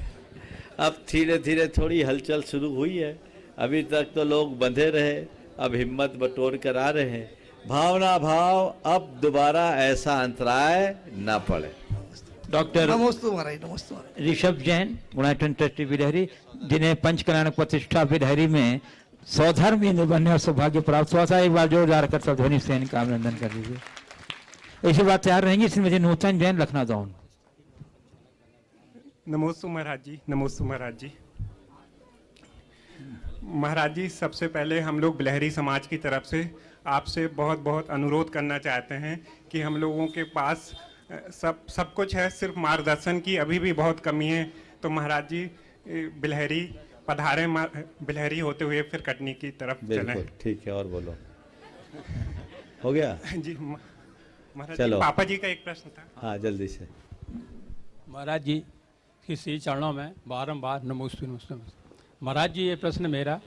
अब धीरे धीरे थोड़ी हलचल शुरू हुई है, अभी तक तो लोग बंधे रहे, अब हिम्मत बटोर कर आ रहे हैं। भावना भाव अब दोबारा ऐसा अंतराय न पड़े। डॉक्टर नमस्ते महाराज, नमस्ते महाराज। ऋषभ जैन, गुणायतन ट्रस्टी बिलहरी, जिन्हें पंच कल्याणक प्रतिष्ठा बिलहरी में सौधर्मी बनने और सौभाग्य प्राप्त हुआ था। एक बार जोरदार कर सब ध्वनि से इनका अभिनंदन कर लीजिए। इसी बात तैयार रहेंगी श्रीमती नूतन जैन, लखनऊ। नमोस्तु महाराज जी, नमोस्तु महाराज जी। महाराज जी, सबसे पहले हम लोग बिलहरी समाज की तरफ से आपसे बहुत बहुत अनुरोध करना चाहते हैं कि हम लोगों के पास सब कुछ है, सिर्फ मार्गदर्शन की अभी भी बहुत कमी है। तो महाराज जी बिलहरी पधारे, बिलहरी होते हुए फिर कटनी की तरफ चलें। ठीक है, और बोलो। हो गया जी महाराज। चलो, पापा जी का एक प्रश्न था। हाँ जल्दी से। महाराज जी के श्री चरणों में बारंबार नमोस्तु नमोस्तु नमोस्तु। महाराज जी, ये प्रश्न मेरा,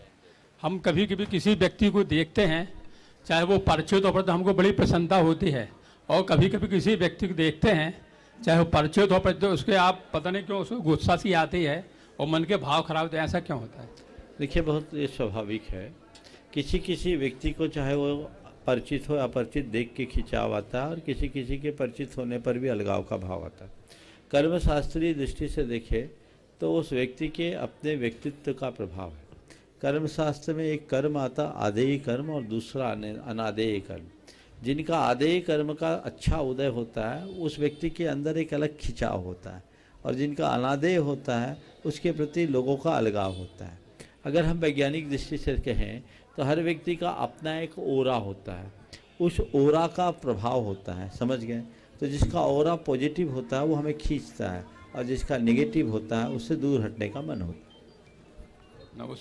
हम कभी कभी किसी व्यक्ति को देखते हैं, चाहे वो परिचित हो पर, तो हमको बड़ी प्रसन्नता होती है, और कभी कभी किसी व्यक्ति को देखते हैं, चाहे वो परिचित हो पर, तो उसके आप पता नहीं क्यों उसको गुस्सा सी आती है और मन के भाव खराब होते हैं, ऐसा क्यों होता है? देखिए, बहुत ये स्वाभाविक है। किसी किसी व्यक्ति को चाहे वो परिचित हो अपरिचित देख के खिंचाव आता है, और किसी किसी के परिचित होने पर भी अलगाव का भाव आता है। कर्मशास्त्रीय दृष्टि से देखें तो उस व्यक्ति के अपने व्यक्तित्व का प्रभाव है। कर्मशास्त्र में एक कर्म आता आदेय कर्म और दूसरा अनादेय कर्म। जिनका आदेय कर्म का अच्छा उदय होता है उस व्यक्ति के अंदर एक अलग खिंचाव होता है, और जिनका अनादेय होता है उसके प्रति लोगों का अलगाव होता है। अगर हम वैज्ञानिक दृष्टि से कहें तो हर व्यक्ति का अपना एक ओरा होता है, उस ओरा का प्रभाव होता है, समझ गए? तो जिसका ओरा पॉजिटिव होता है वो हमें खींचता है, और जिसका नेगेटिव होता है उससे दूर हटने का मन होता है।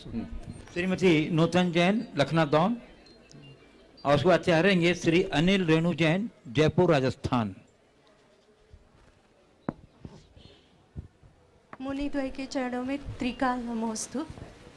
श्रीमती नूतन जैन लखनऊ, और उसके बाद चाहेंगे श्री अनिल रेणु जैन जयपुर राजस्थान। मुनिद्वय के चरणों में त्रिकाल नमोस्तु।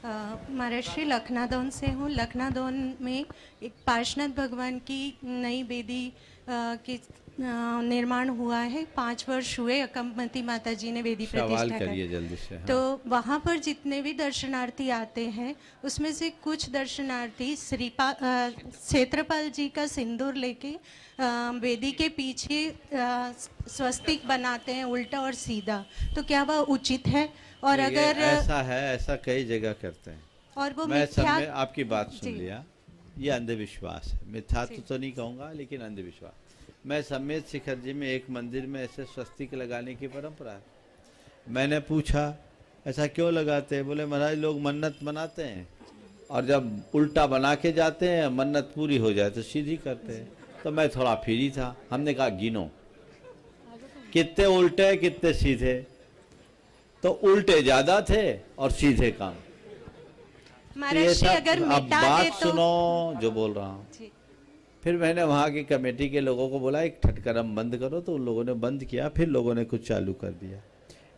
महाराष्ट्र लखनऊ से हूँ। लखनऊ में एक पार्श्वनाथ भगवान की नई वेदी की निर्माण हुआ है। 5 वर्ष हुए, अकम्पति माता जी ने वेदी प्रतिष्ठा करिए जल्दी से। हाँ। तो वहाँ पर जितने भी दर्शनार्थी आते हैं उसमें से कुछ दर्शनार्थी क्षेत्रपाल जी का सिंदूर लेके वेदी के पीछे स्वस्तिक बनाते हैं, उल्टा और सीधा। तो क्या वह उचित है? और अगर ऐसा है, ऐसा कई जगह करते हैं, और वो मैं सब में आपकी बात सुन लिया, ये अंधविश्वास है। मिथ्यात्व तो नहीं कहूँगा, लेकिन अंधविश्वास। मैं समेत शिखर जी में एक मंदिर में ऐसे स्वस्तिक लगाने की परंपरा है। मैंने पूछा ऐसा क्यों लगाते हैं? बोले महाराज लोग मन्नत मनाते हैं, और जब उल्टा बना के जाते हैं मन्नत पूरी हो जाए तो सीधी करते हैं। तो मैं थोड़ा फ्री था, हमने कहा गिनो कितने उल्टे कितने सीधे, तो उल्टे ज्यादा थे और सीधे काम। अगर अब बात सुनो जो बोल रहा हूँ। फिर मैंने वहाँ की कमेटी के लोगों को बोला एक ठटकरम बंद करो, तो उन लोगों ने बंद किया, फिर लोगों ने कुछ चालू कर दिया।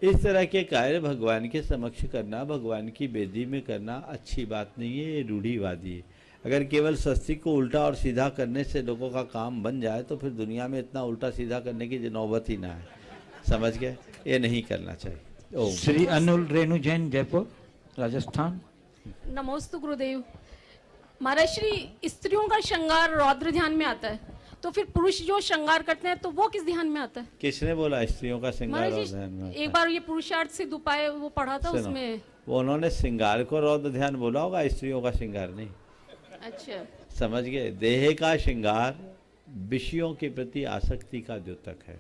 इस तरह के कार्य भगवान के समक्ष करना, भगवान की वेदी में करना अच्छी बात नहीं है, ये रूढ़िवादी है। अगर केवल स्वस्तिक को उल्टा और सीधा करने से लोगों का काम बन जाए तो फिर दुनिया में इतना उल्टा सीधा करने की नौबत ही ना है, समझ गए? ये नहीं करना चाहिए। श्री अनुल रेणु जैन जयपुर राजस्थान। नमोस्तु गुरुदेव। महाराज श्री, स्त्रियों का श्रृंगार रौद्र ध्यान में आता है, तो फिर पुरुष जो श्रृंगार करते हैं तो वो किस ध्यान में आता है? किसने बोला स्त्रियों का श्रृंगार रौद्र ध्यान में? एक बार ये पुरुषार्थ से दुपाए वो पढ़ा था, उसमें वो उन्होंने श्रृंगार को रौद्र ध्यान बोला होगा, स्त्रियों का श्रृंगार नहीं। अच्छा, समझ गए? देह का श्रृंगार विषयों के प्रति आसक्ति का द्योतक है,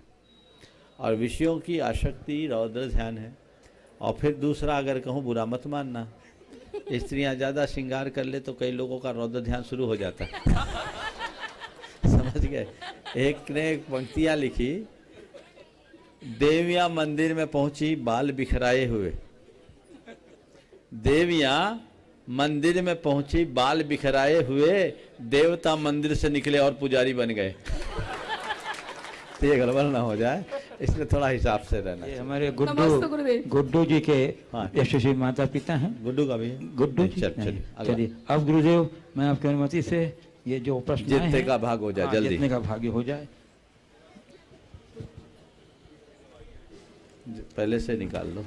और विषयों की आसक्ति रौद्र ध्यान है। और फिर दूसरा, अगर कहूँ बुरा मत मानना, स्त्रियां ज़्यादा श्रृंगार कर ले तो कई लोगों का रौद्र ध्यान शुरू हो जाता है। समझ गए? एक ने एक पंक्तियाँ लिखी, देवियाँ मंदिर में पहुंची बाल बिखराए हुए। देवियाँ मंदिर में पहुंची बाल बिखराए हुए, देवता मंदिर से निकले और पुजारी बन गए। तो ये गड़बड़ ना हो जाए, इसलिए थोड़ा हिसाब से रहना। ये हमारे गुड्डू जी के यशस्वी माता पिता हैं। गुड्डू का भी गुड्डू जी। चलिए अब गुरुदेव, मैं आपकी अनुमति से ये जो प्रश्न जितने का भाग हो जाए, जल्दी जितने का भाग्य हो जाए, पहले से निकाल लो।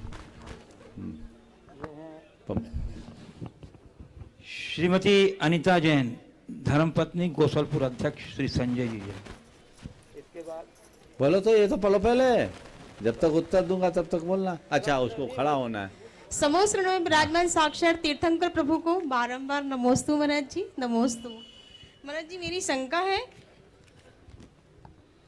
श्रीमती अनिता जैन धर्मपत्नी गोसलपुर अध्यक्ष श्री संजय जी जैन। बोलो तो, ये तो पढ़ो पहले, जब तक उत्तर दूंगा तब तक बोलना। अच्छा, उसको खड़ा होना है। समोश्रण में विराजमान साक्षात तीर्थंकर प्रभु को बारंबार नमोस्तु महाराज जी, नमोस्तु। महाराज जी, मेरी शंका है,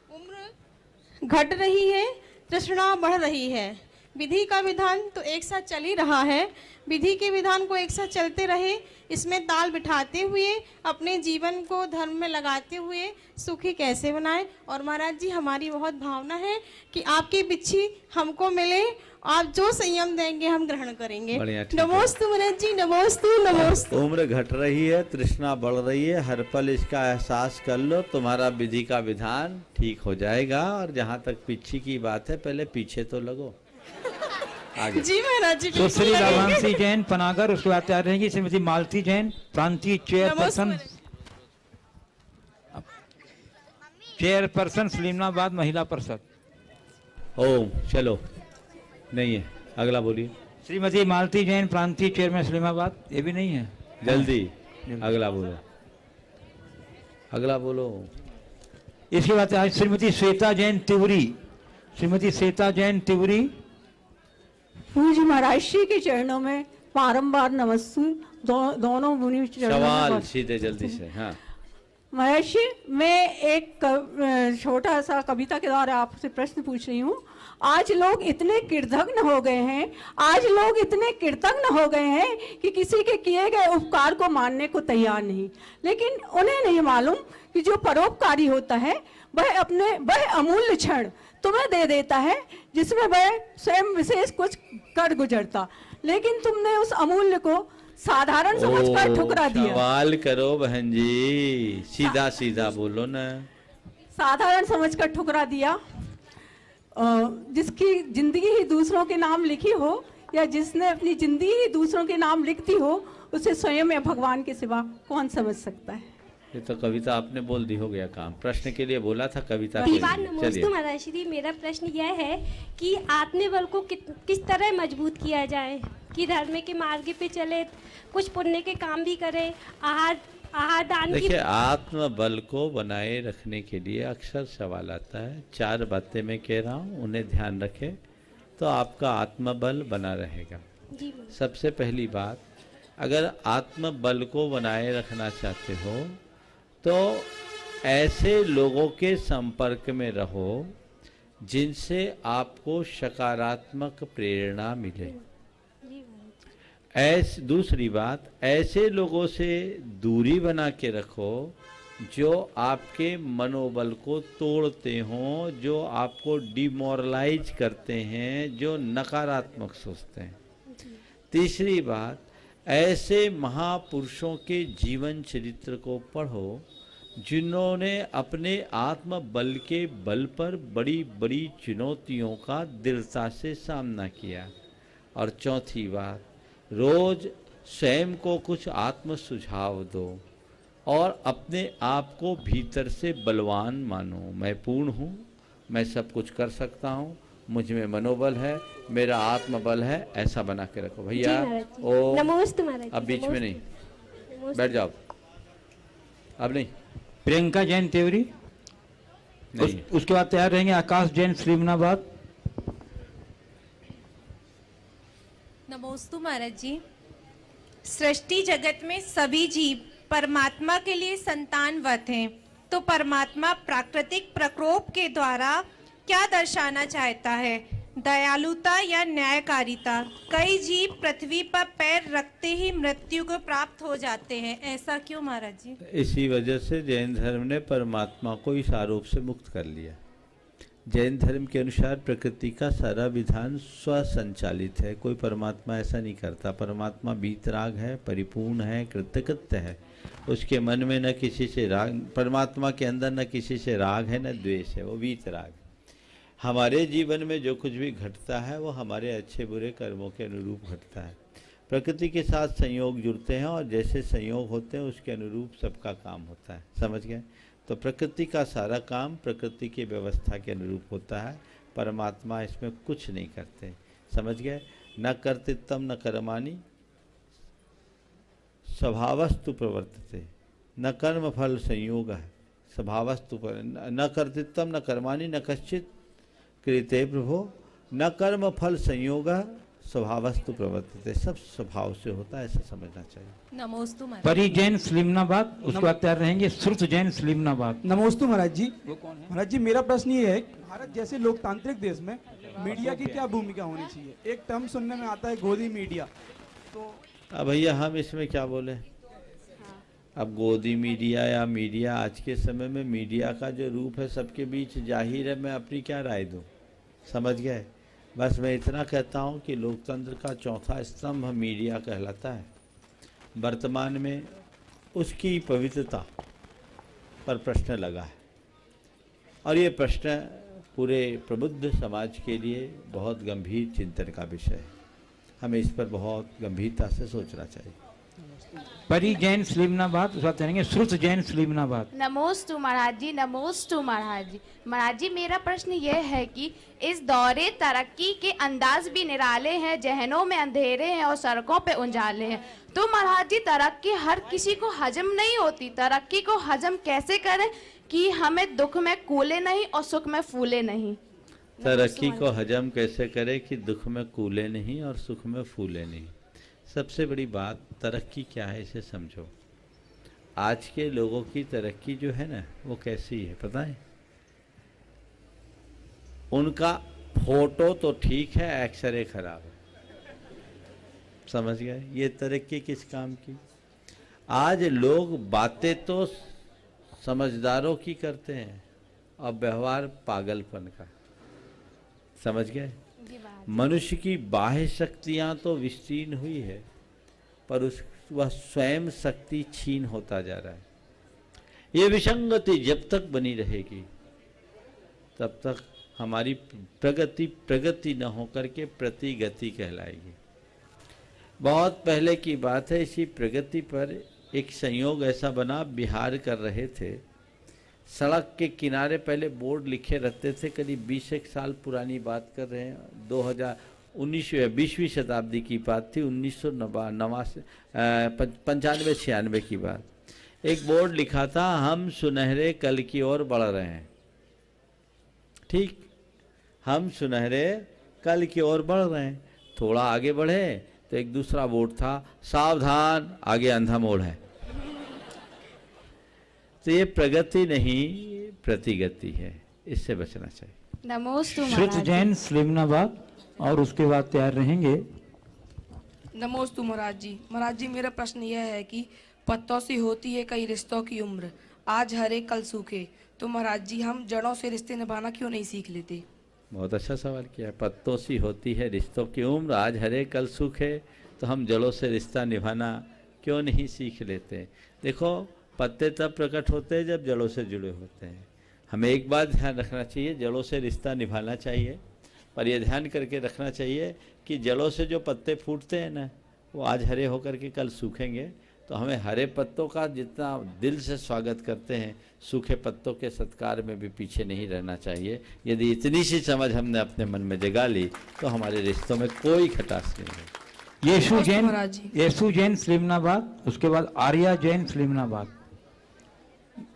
उम्र घट रही है, तृष्णा बढ़ रही है, विधि का विधान तो एक साथ चल ही रहा है, विधि के विधान को एक साथ चलते रहे, इसमें ताल बिठाते हुए अपने जीवन को धर्म में लगाते हुए सुखी कैसे बनाएं। और महाराज जी, हमारी बहुत भावना है कि आपकी बिच्छी हमको मिले, आप जो संयम देंगे हम ग्रहण करेंगे। नमोस्तु महाराज जी, नमोस्तु नमोस्तु। उम्र घट रही है, तृष्णा बढ़ रही है, हर पल इसका एहसास कर लो, तुम्हारा विधि का विधान ठीक हो जाएगा। और जहाँ तक पीछे की बात है, पहले पीछे तो लगो। आगे। जी महाराज जी, बिल्कुल सुश्री लगेंगे। लाभांशी जैन पनागर, उसके बाद तैयार रहेंगी श्रीमती मालती जैन प्रांतीय चेयरपर्सन सलीमनाबाद महिला परिषद। ओम चलो नहीं है, अगला बोलिए। श्रीमती मालती जैन प्रांतीय चेयरमैन सलीमाबाद, ये भी नहीं है। जल्दी अगला बोलो, अगला बोलो। इसके बाद आज श्रीमती श्वेता जैन तिवरी, श्रीमती श्वेता जैन तिवरी। पूज्य महाराज श्री के चरणों में बारंबार नमस्ते। दोनों मुनि चरणों में सवाल सीधे जल्दी से। हाँ महाराज जी, मैं एक छोटा सा कविता के द्वारा आपसे प्रश्न पूछ रही हूँ। आज लोग इतने कृतज्ञ हो गए हैं, आज लोग इतने कृतज्ञ हो गए हैं कि किसी के किए गए उपकार को मानने को तैयार नहीं, लेकिन उन्हें नहीं मालूम कि जो परोपकारी होता है वह अमूल्य क्षण तुम्हें दे देता है जिसमें वह स्वयं विशेष कुछ कर गुजरता, लेकिन तुमने उस अमूल्य को साधारण समझकर ठुकरा दिया। सवाल करो बहन जी, सीधा सीधा बोलो ना। साधारण समझकर ठुकरा दिया। जिसकी जिंदगी ही दूसरों के नाम लिखी हो या जिसने अपनी जिंदगी ही दूसरों के नाम लिखती हो, उसे स्वयं या भगवान के सिवा कौन समझ सकता है। ये तो कविता आपने बोल दी, हो गया काम। प्रश्न के लिए बोला था, कविता के परिवार लिए। नमोस्तु चलिए महाराज श्री, मेरा प्रश्न यह है कि आत्मबल को किस तरह मजबूत किया जाए कि धर्म के मार्ग पे चले, कुछ पुण्य के काम भी करे, आहार दान की। देखिए, आत्मबल को बनाए रखने के लिए अक्सर सवाल आता है। 4 बातें मैं कह रहा हूँ, उन्हें ध्यान रखें तो आपका आत्मबल बना रहेगा। सबसे पहली बात, अगर आत्मबल को बनाए रखना चाहते हो तो ऐसे लोगों के संपर्क में रहो जिनसे आपको सकारात्मक प्रेरणा मिले। दूसरी बात, ऐसे लोगों से दूरी बना के रखो जो आपके मनोबल को तोड़ते हों, जो आपको डिमोरलाइज करते हैं, जो नकारात्मक सोचते हैं। तीसरी बात, ऐसे महापुरुषों के जीवन चरित्र को पढ़ो जिन्होंने अपने आत्मबल के बल पर बड़ी बड़ी चुनौतियों का दृढ़ता से सामना किया। और चौथी बात, रोज स्वयं को कुछ आत्म सुझाव दो और अपने आप को भीतर से बलवान मानो। मैं पूर्ण हूँ, मैं सब कुछ कर सकता हूँ, मुझ में मनोबल है, मेरा आत्मबल है, ऐसा बना के रखो भैया। ओ नमोस्तु महाराज। अब बीच में नहीं, बैठ जाओ, अब नहीं। प्रियंका जैन तिवरी, उसके बाद तैयार रहेंगे आकाश जैन सलीमनाबाद। नमोस्तु महाराज जी। सृष्टि जगत में सभी जीव परमात्मा के लिए संतानवत हैं, तो परमात्मा प्राकृतिक प्रकोप के द्वारा क्या दर्शाना चाहता है? दयालुता या न्यायकारिता? कई जीव पृथ्वी पर पैर रखते ही मृत्यु को प्राप्त हो जाते हैं, ऐसा क्यों महाराज जी? इसी वजह से जैन धर्म ने परमात्मा को इस आरोप से मुक्त कर लिया। जैन धर्म के अनुसार प्रकृति का सारा विधान स्वसंचालित है, कोई परमात्मा ऐसा नहीं करता। परमात्मा वीतराग है, परिपूर्ण है, कृतकृत्य है, उसके मन में न किसी से राग, परमात्मा के अंदर न किसी से राग है न द्वेष है, वो वीतराग। हमारे जीवन में जो कुछ भी घटता है वो हमारे अच्छे बुरे कर्मों के अनुरूप घटता है। प्रकृति के साथ संयोग जुड़ते हैं और जैसे संयोग होते हैं उसके अनुरूप सबका काम होता है, समझ गए? तो प्रकृति का सारा काम प्रकृति की व्यवस्था के अनुरूप होता है, परमात्मा इसमें कुछ नहीं करते, समझ गए? न कर्तृत्वम न कर्माणि स्वभावस्तु प्रवर्तते, न कर्म फल संयोग है स्वभावस्तु, न कर्तृत्वम न कर्माणि न कश्चित कृते प्रभो, न कर्म फल संयोग स्वभावस्तु प्रवर्तते। सब स्वभाव से होता है, ऐसा समझना चाहिए। नमोस्तु महाराज। परी जैन सलीमनाबाद, उसके बाद तैयार रहेंगे श्रुत जैन सलीमनाबाद। नमोस्तु महाराज जी। महाराज जी, मेरा प्रश्न ये है, भारत जैसे लोकतांत्रिक देश में मीडिया की क्या भूमिका होनी चाहिए? एक टर्म सुनने में आता है गोदी मीडिया, तो अब भैया हम इसमें क्या बोले? अब गोदी मीडिया या मीडिया, आज के समय में मीडिया का जो रूप है सबके बीच जाहिर है, मैं अपनी क्या राय दूं, समझ गए? बस मैं इतना कहता हूं कि लोकतंत्र का चौथा स्तंभ मीडिया कहलाता है। वर्तमान में उसकी पवित्रता पर प्रश्न लगा है और ये प्रश्न पूरे प्रबुद्ध समाज के लिए बहुत गंभीर चिंतन का विषय है। हमें इस पर बहुत गंभीरता से सोचना चाहिए। परी जैन स्लीमनाबाद, उसके बाद करेंगे श्रुत जैन स्लीमनाबाद। नमोस्तु महाराज जी, नमोस्तु महाराज जी। महाराज जी मेरा प्रश्न यह है कि इस दौरे तरक्की के अंदाज भी निराले हैं, जहनों में अंधेरे हैं और सड़कों पे उजाले हैं। तो महाराज जी तरक्की हर किसी को हजम नहीं होती, तरक्की को हजम कैसे करें कि हमें दुख में कूले नहीं और सुख में फूले नहीं? तरक्की को हजम कैसे करें कि दुख में कूले नहीं और सुख में फूले नहीं। सबसे बड़ी बात तरक्की क्या है इसे समझो। आज के लोगों की तरक्की जो है ना वो कैसी है पता है? उनका फोटो तो ठीक है, एक्सरे खराब है। समझ गए? ये तरक्की किस काम की? आज लोग बातें तो समझदारों की करते हैं और व्यवहार पागलपन का। समझ गए? मनुष्य की बाह्य शक्तियां तो विस्तीर्ण हुई है पर वह स्वयं शक्ति छीन होता जा रहा है। ये विसंगति जब तक बनी रहेगी तब तक हमारी प्रगति न होकर के प्रतिगति कहलाएगी। बहुत पहले की बात है, इसी प्रगति पर एक संयोग ऐसा बना, बिहार कर रहे थे, सड़क के किनारे पहले बोर्ड लिखे रहते थे, करीब 20 साल पुरानी बात कर रहे हैं, 2019-20वीं शताब्दी की बात थी, 1995-96 की बात। एक बोर्ड लिखा था, हम सुनहरे कल की ओर बढ़ रहे हैं। ठीक, हम सुनहरे कल की ओर बढ़ रहे हैं। थोड़ा आगे बढ़े तो एक दूसरा बोर्ड था, सावधान आगे अंधा मोड़ है। तो ये प्रगति नहीं प्रतिगति है, इससे बचना चाहिए। नमोस्तु श्रुत जैन स्लीमनाबाद और उसके बाद तैयार रहेंगे। नमोस्तु महाराज जी। महाराज जी मेरा प्रश्न यह है कि पत्तों से होती है कई रिश्तों की उम्र, आज हरे कल सूखे, तो महाराज जी हम जड़ों से रिश्ते निभाना क्यों नहीं सीख लेते? बहुत अच्छा सवाल किया। पत्तों सी होती है रिश्तों की उम्र, आज हरे कल सूखे, तो हम जड़ों से रिश्ता निभाना क्यों नहीं सीख लेते? देखो, पत्ते तब प्रकट होते हैं जब जड़ों से जुड़े होते हैं। हमें एक बात ध्यान रखना चाहिए, जड़ों से रिश्ता निभाना चाहिए, पर यह ध्यान करके रखना चाहिए कि जड़ों से जो पत्ते फूटते हैं ना, वो आज हरे होकर के कल सूखेंगे। तो हमें हरे पत्तों का जितना दिल से स्वागत करते हैं, सूखे पत्तों के सत्कार में भी पीछे नहीं रहना चाहिए। यदि इतनी सी समझ हमने अपने मन में जगा ली तो हमारे रिश्तों में कोई खटास नहीं है। यशु जैन स्लीमनाबाद, उसके बाद आर्या जैन स्लीमनाबाद।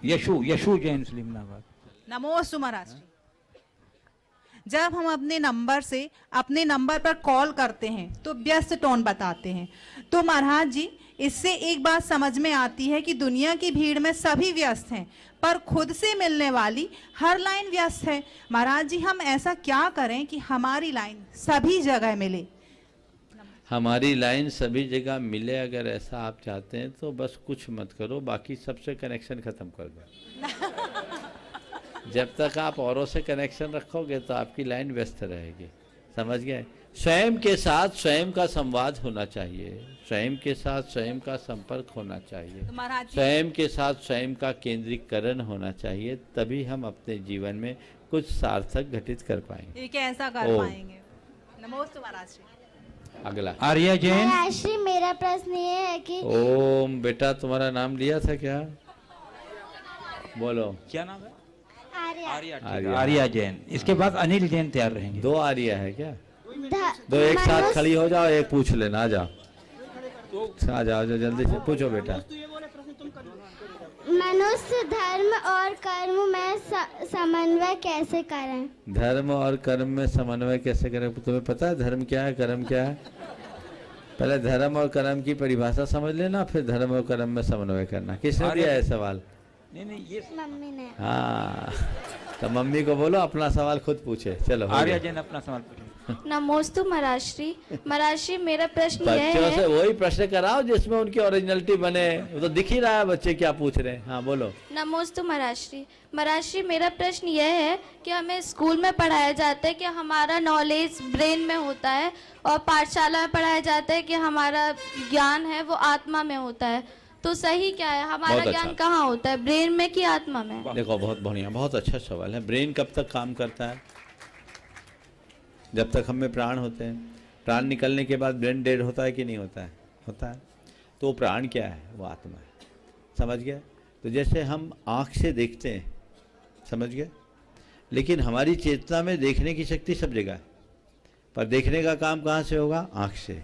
यशु जैन स्लीमनाबाद। नमोस्तु महाराज। जब हम अपने नंबर पर कॉल करते हैं तो व्यस्त टोन बताते हैं। तो महाराज जी इससे एक बात समझ में आती है कि दुनिया की भीड़ में सभी व्यस्त हैं, पर खुद से मिलने वाली हर लाइन व्यस्त है। महाराज जी हम ऐसा क्या करें कि हमारी लाइन सभी जगह मिले? हमारी लाइन सभी जगह मिले, अगर ऐसा आप चाहते हैं तो बस कुछ मत करो, बाकी सबसे कनेक्शन खत्म कर दो। जब तक आप औरों से कनेक्शन रखोगे तो आपकी लाइन व्यस्त रहेगी। समझ गए? स्वयं के साथ स्वयं का संवाद होना चाहिए, स्वयं के साथ स्वयं का संपर्क होना चाहिए, स्वयं के साथ स्वयं का केंद्रीकरण होना चाहिए, तभी हम अपने जीवन में कुछ सार्थक घटित कर पाएंगे। ये कैसा कर पाएंगे? नमोस्तु महाराज। अगला आर्या जैन। महाराज मेरा प्रश्न ये है कि ओम, बेटा तुम्हारा नाम लिया था क्या? बोलो क्या नाम है? आर्या। आर्या जैन। इसके बाद अनिल जैन तैयार रहेंगे। 2 आर्या है क्या? दो एक साथ खड़ी हो जाओ, एक पूछ लेना। आ जाओ जल्दी से पूछो बेटा। मनुष्य धर्म और कर्म में समन्वय कैसे करें? धर्म और कर्म में समन्वय कैसे करें? तुम्हें पता है धर्म क्या है, कर्म क्या है? पहले धर्म और कर्म की परिभाषा समझ लेना, फिर धर्म और कर्म में समन्वय करना। किसने दिया है सवाल? नहीं ये मम्मी ने। हाँ, तो मम्मी को बोलो अपना सवाल खुद पूछे। चलो आर्या जैन अपना सवाल पूछे। नमोस्तु महाराज श्री मेरा प्रश्न यह है, बच्चों से वही प्रश्न कराओ जिसमें उनकी ओरिजिनलिटी बने। वो तो दिख ही रहा है बच्चे क्या पूछ रहे हैं। हाँ बोलो। नमोस्तु महाराज श्री मेरा प्रश्न यह है कि हमें स्कूल में पढ़ाया जाता है कि हमारा नॉलेज ब्रेन में होता है और पाठशाला में पढ़ाया जाता है कि हमारा ज्ञान है वो आत्मा में होता है। तो सही क्या है? हमारा बहुत ज्ञान अच्छा। कहाँ होता है, ब्रेन में कि आत्मा में? देखो बहुत बढ़िया, बहुत अच्छा सवाल है। ब्रेन कब तक काम करता है? जब तक हम में प्राण होते हैं। प्राण निकलने के बाद ब्रेन डेड होता है कि नहीं होता है? होता है। तो वो प्राण क्या है? वो आत्मा है। समझ गए? तो जैसे हम आँख से देखते हैं, समझ गए, लेकिन हमारी चेतना में देखने की शक्ति सब जगह है, पर देखने का काम कहाँ से होगा? आँख से।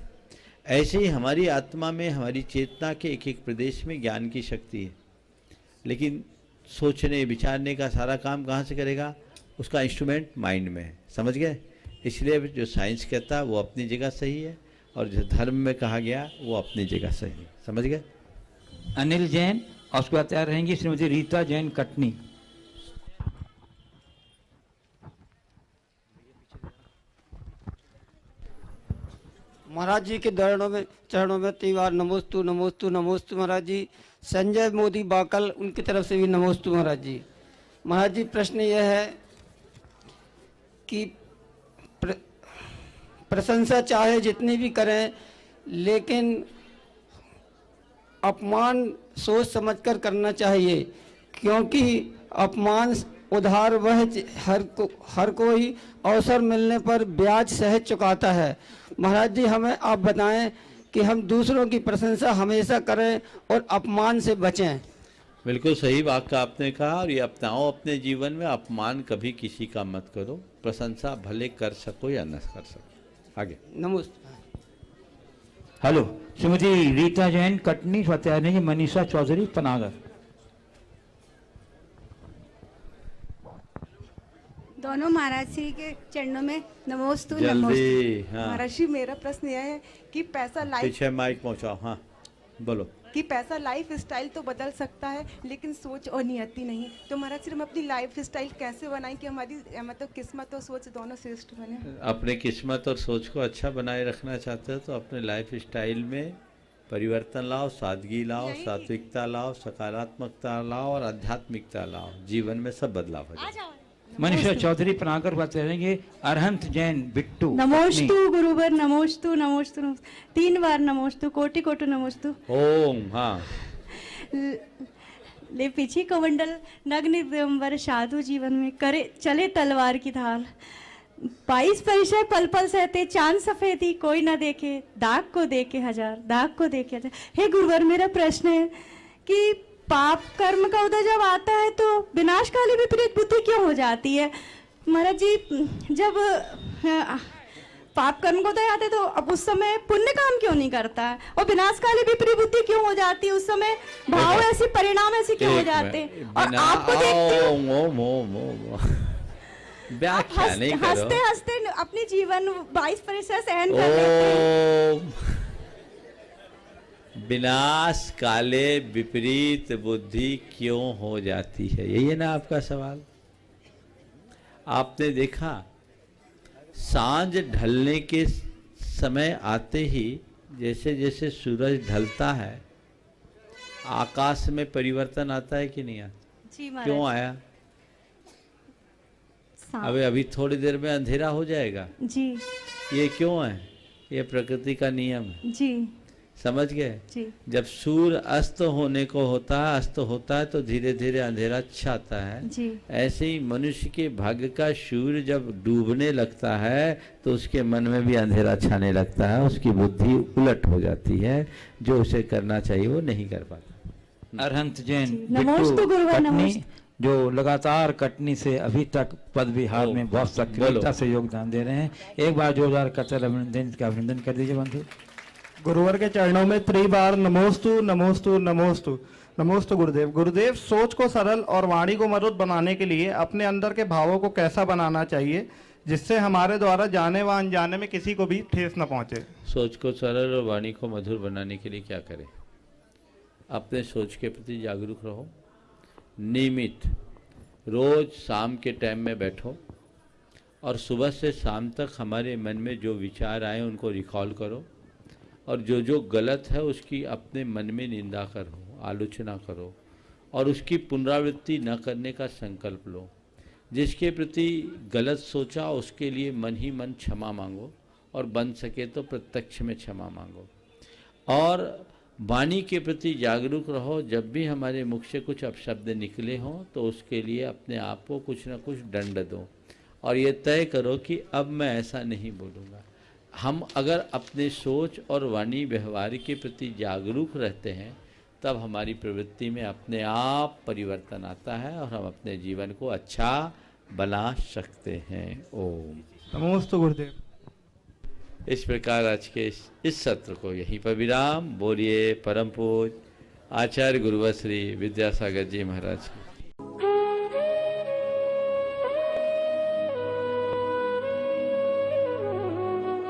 ऐसे ही हमारी आत्मा में, हमारी चेतना के एक एक प्रदेश में ज्ञान की शक्ति है, लेकिन सोचने विचारने का सारा काम कहाँ से करेगा? उसका इंस्ट्रूमेंट माइंड में है। समझ गए? इसलिए जो साइंस कहता है वो अपनी जगह सही है, और जो धर्म में कहा गया वो अपनी जगह सही है। समझ गए? अनिल जैन, और उसके बाद तैयार रहेंगी श्रीमती रीता जैन कटनी। महाराज जी के चरणों में 3 बार नमोस्तु नमोस्तु नमोस्तु महाराज जी। संजय मोदी बाकल, उनकी तरफ से भी नमोस्तु महाराज जी। महाराज जी प्रश्न यह है कि प्रशंसा चाहे जितनी भी करें, लेकिन अपमान सोच समझकर करना चाहिए, क्योंकि अपमान उधार वह हर कोई अवसर मिलने पर ब्याज सहज चुकाता है। महाराज जी हमें आप बताएं कि हम दूसरों की प्रशंसा हमेशा करें और अपमान से बचें। बिल्कुल सही वाक्य आपने कहा, और ये अपनाओ अपने जीवन में। अपमान कभी किसी का मत करो, प्रशंसा भले कर सको या न कर सको। आगे। नमस्ते। हेलो, श्रीमती रीता जैन कटनी, तैयार रहेंगी मनीषा चौधरी पनागर। दोनों महाराज जी के चरणों में नमोस्तु जल्दी, नमोस्तु। हाँ। महाराज जी मेरा प्रश्न यह है कि पैसा लाइफ पीछे माइक पहुंचाओ। हाँ बोलो। कि पैसा लाइफ स्टाइल तो बदल सकता है, लेकिन सोच और नियति नहीं। तो महाराज जी हम अपनी लाइफ स्टाइल कैसे बनाएं कि हमारी मतलब किस्मत और सोच दोनों श्रेष्ठ बने? अपने किस्मत और सोच को अच्छा बनाए रखना चाहते हो तो अपने लाइफ स्टाइल में परिवर्तन लाओ, सादगी लाओ, सात्विकता लाओ, सकारात्मकता लाओ और आध्यात्मिकता लाओ। जीवन में सब बदलाव हो जाए। मनीषा चौधरी पनागर, बात करेंगे अरहंत जैन बिट्टू। नमोस्तु गुरुवर, नमोस्तु नमोस्तु नमोस्तु। 3 बार नमोस्तु, कोटि कोटि नमोस्तु। ओम। हाँ। ले पीछे कमंडल नग्न दिगंबर साधु जीवन में करे चले तलवार की ढाल। 22 परिचय पल पल सहते, चांद सफेदी कोई ना देखे, दाग को देखे हजार, दाग को देखे हजार। हे गुरुवर मेरा प्रश्न है कि पाप कर्म का उदय जब आता है तो विनाशकाली विपरीत बुद्धि क्यों हो जाती है? महाराज जी जब पाप कर्म का उदय आता है तो अब उस समय पुण्य काम क्यों नहीं करता है, और विनाशकाली विपरीत बुद्धि क्यों हो जाती है? उस समय भाव ऐसे, परिणाम ऐसे क्यों हो जाते हैं? और आपको देखते व्याख्या नहीं करो। हंसते हंसते अपने जीवन 22 परिचय सहन कर लेते हैं। विनाश काले विपरीत बुद्धि क्यों हो जाती है, यही है ना आपका सवाल। आपने देखा सांझ ढलने के समय आते ही जैसे जैसे सूरज ढलता है आकाश में परिवर्तन आता है कि नहीं आता? जी महाराज। क्यों आया? अभी थोड़ी देर में अंधेरा हो जाएगा जी। ये क्यों है? ये प्रकृति का नियम है जी। समझ गए? जी। जब सूर्य अस्त होने को होता है, अस्त होता है तो धीरे धीरे अंधेरा छाता है। जी। ऐसे ही मनुष्य के भाग्य का सूर्य जब डूबने लगता है तो उसके मन में भी अंधेरा छाने लगता है, उसकी बुद्धि उलट हो जाती है, जो उसे करना चाहिए वो नहीं कर पाता। अरहंत जैन नमोस्तु गुरुवर, कटनी, जो लगातार कटनी से अभी तक पद विहार में बहुत सक्रियता से योगदान दे रहे हैं। एक बार जोरदार कतर अभिनंदन कर दीजिए बंधु। गुरुवर के चरणों में 3 बार नमोस्तु नमोस्तु नमोस्तु नमोस्तु गुरुदेव। गुरुदेव सोच को सरल और वाणी को मधुर बनाने के लिए अपने अंदर के भावों को कैसा बनाना चाहिए जिससे हमारे द्वारा जाने व अनजाने में किसी को भी ठेस न पहुंचे? सोच को सरल और वाणी को मधुर बनाने के लिए क्या करें? अपने सोच के प्रति जागरूक रहो, नियमित रोज शाम के टाइम में बैठो और सुबह से शाम तक हमारे मन में जो विचार आए उनको रिकॉल करो, और जो गलत है उसकी अपने मन में निंदा करो, आलोचना करो और उसकी पुनरावृत्ति न करने का संकल्प लो। जिसके प्रति गलत सोचा उसके लिए मन ही मन क्षमा मांगो, और बन सके तो प्रत्यक्ष में क्षमा मांगो। और वाणी के प्रति जागरूक रहो। जब भी हमारे मुख से कुछ अपशब्द निकले हों तो उसके लिए अपने आप को कुछ ना कुछ दंड दो और ये तय करो कि अब मैं ऐसा नहीं बोलूँगा। हम अगर अपने सोच और वाणी व्यवहार के प्रति जागरूक रहते हैं तब हमारी प्रवृत्ति में अपने आप परिवर्तन आता है और हम अपने जीवन को अच्छा बना सकते हैं। ओम नमोस्तु गुरुदेव। इस प्रकार आज के इस सत्र को यहीं पर विराम। बोलिए परम पूज्य आचार्य गुरुवर श्री विद्यासागर जी महाराज।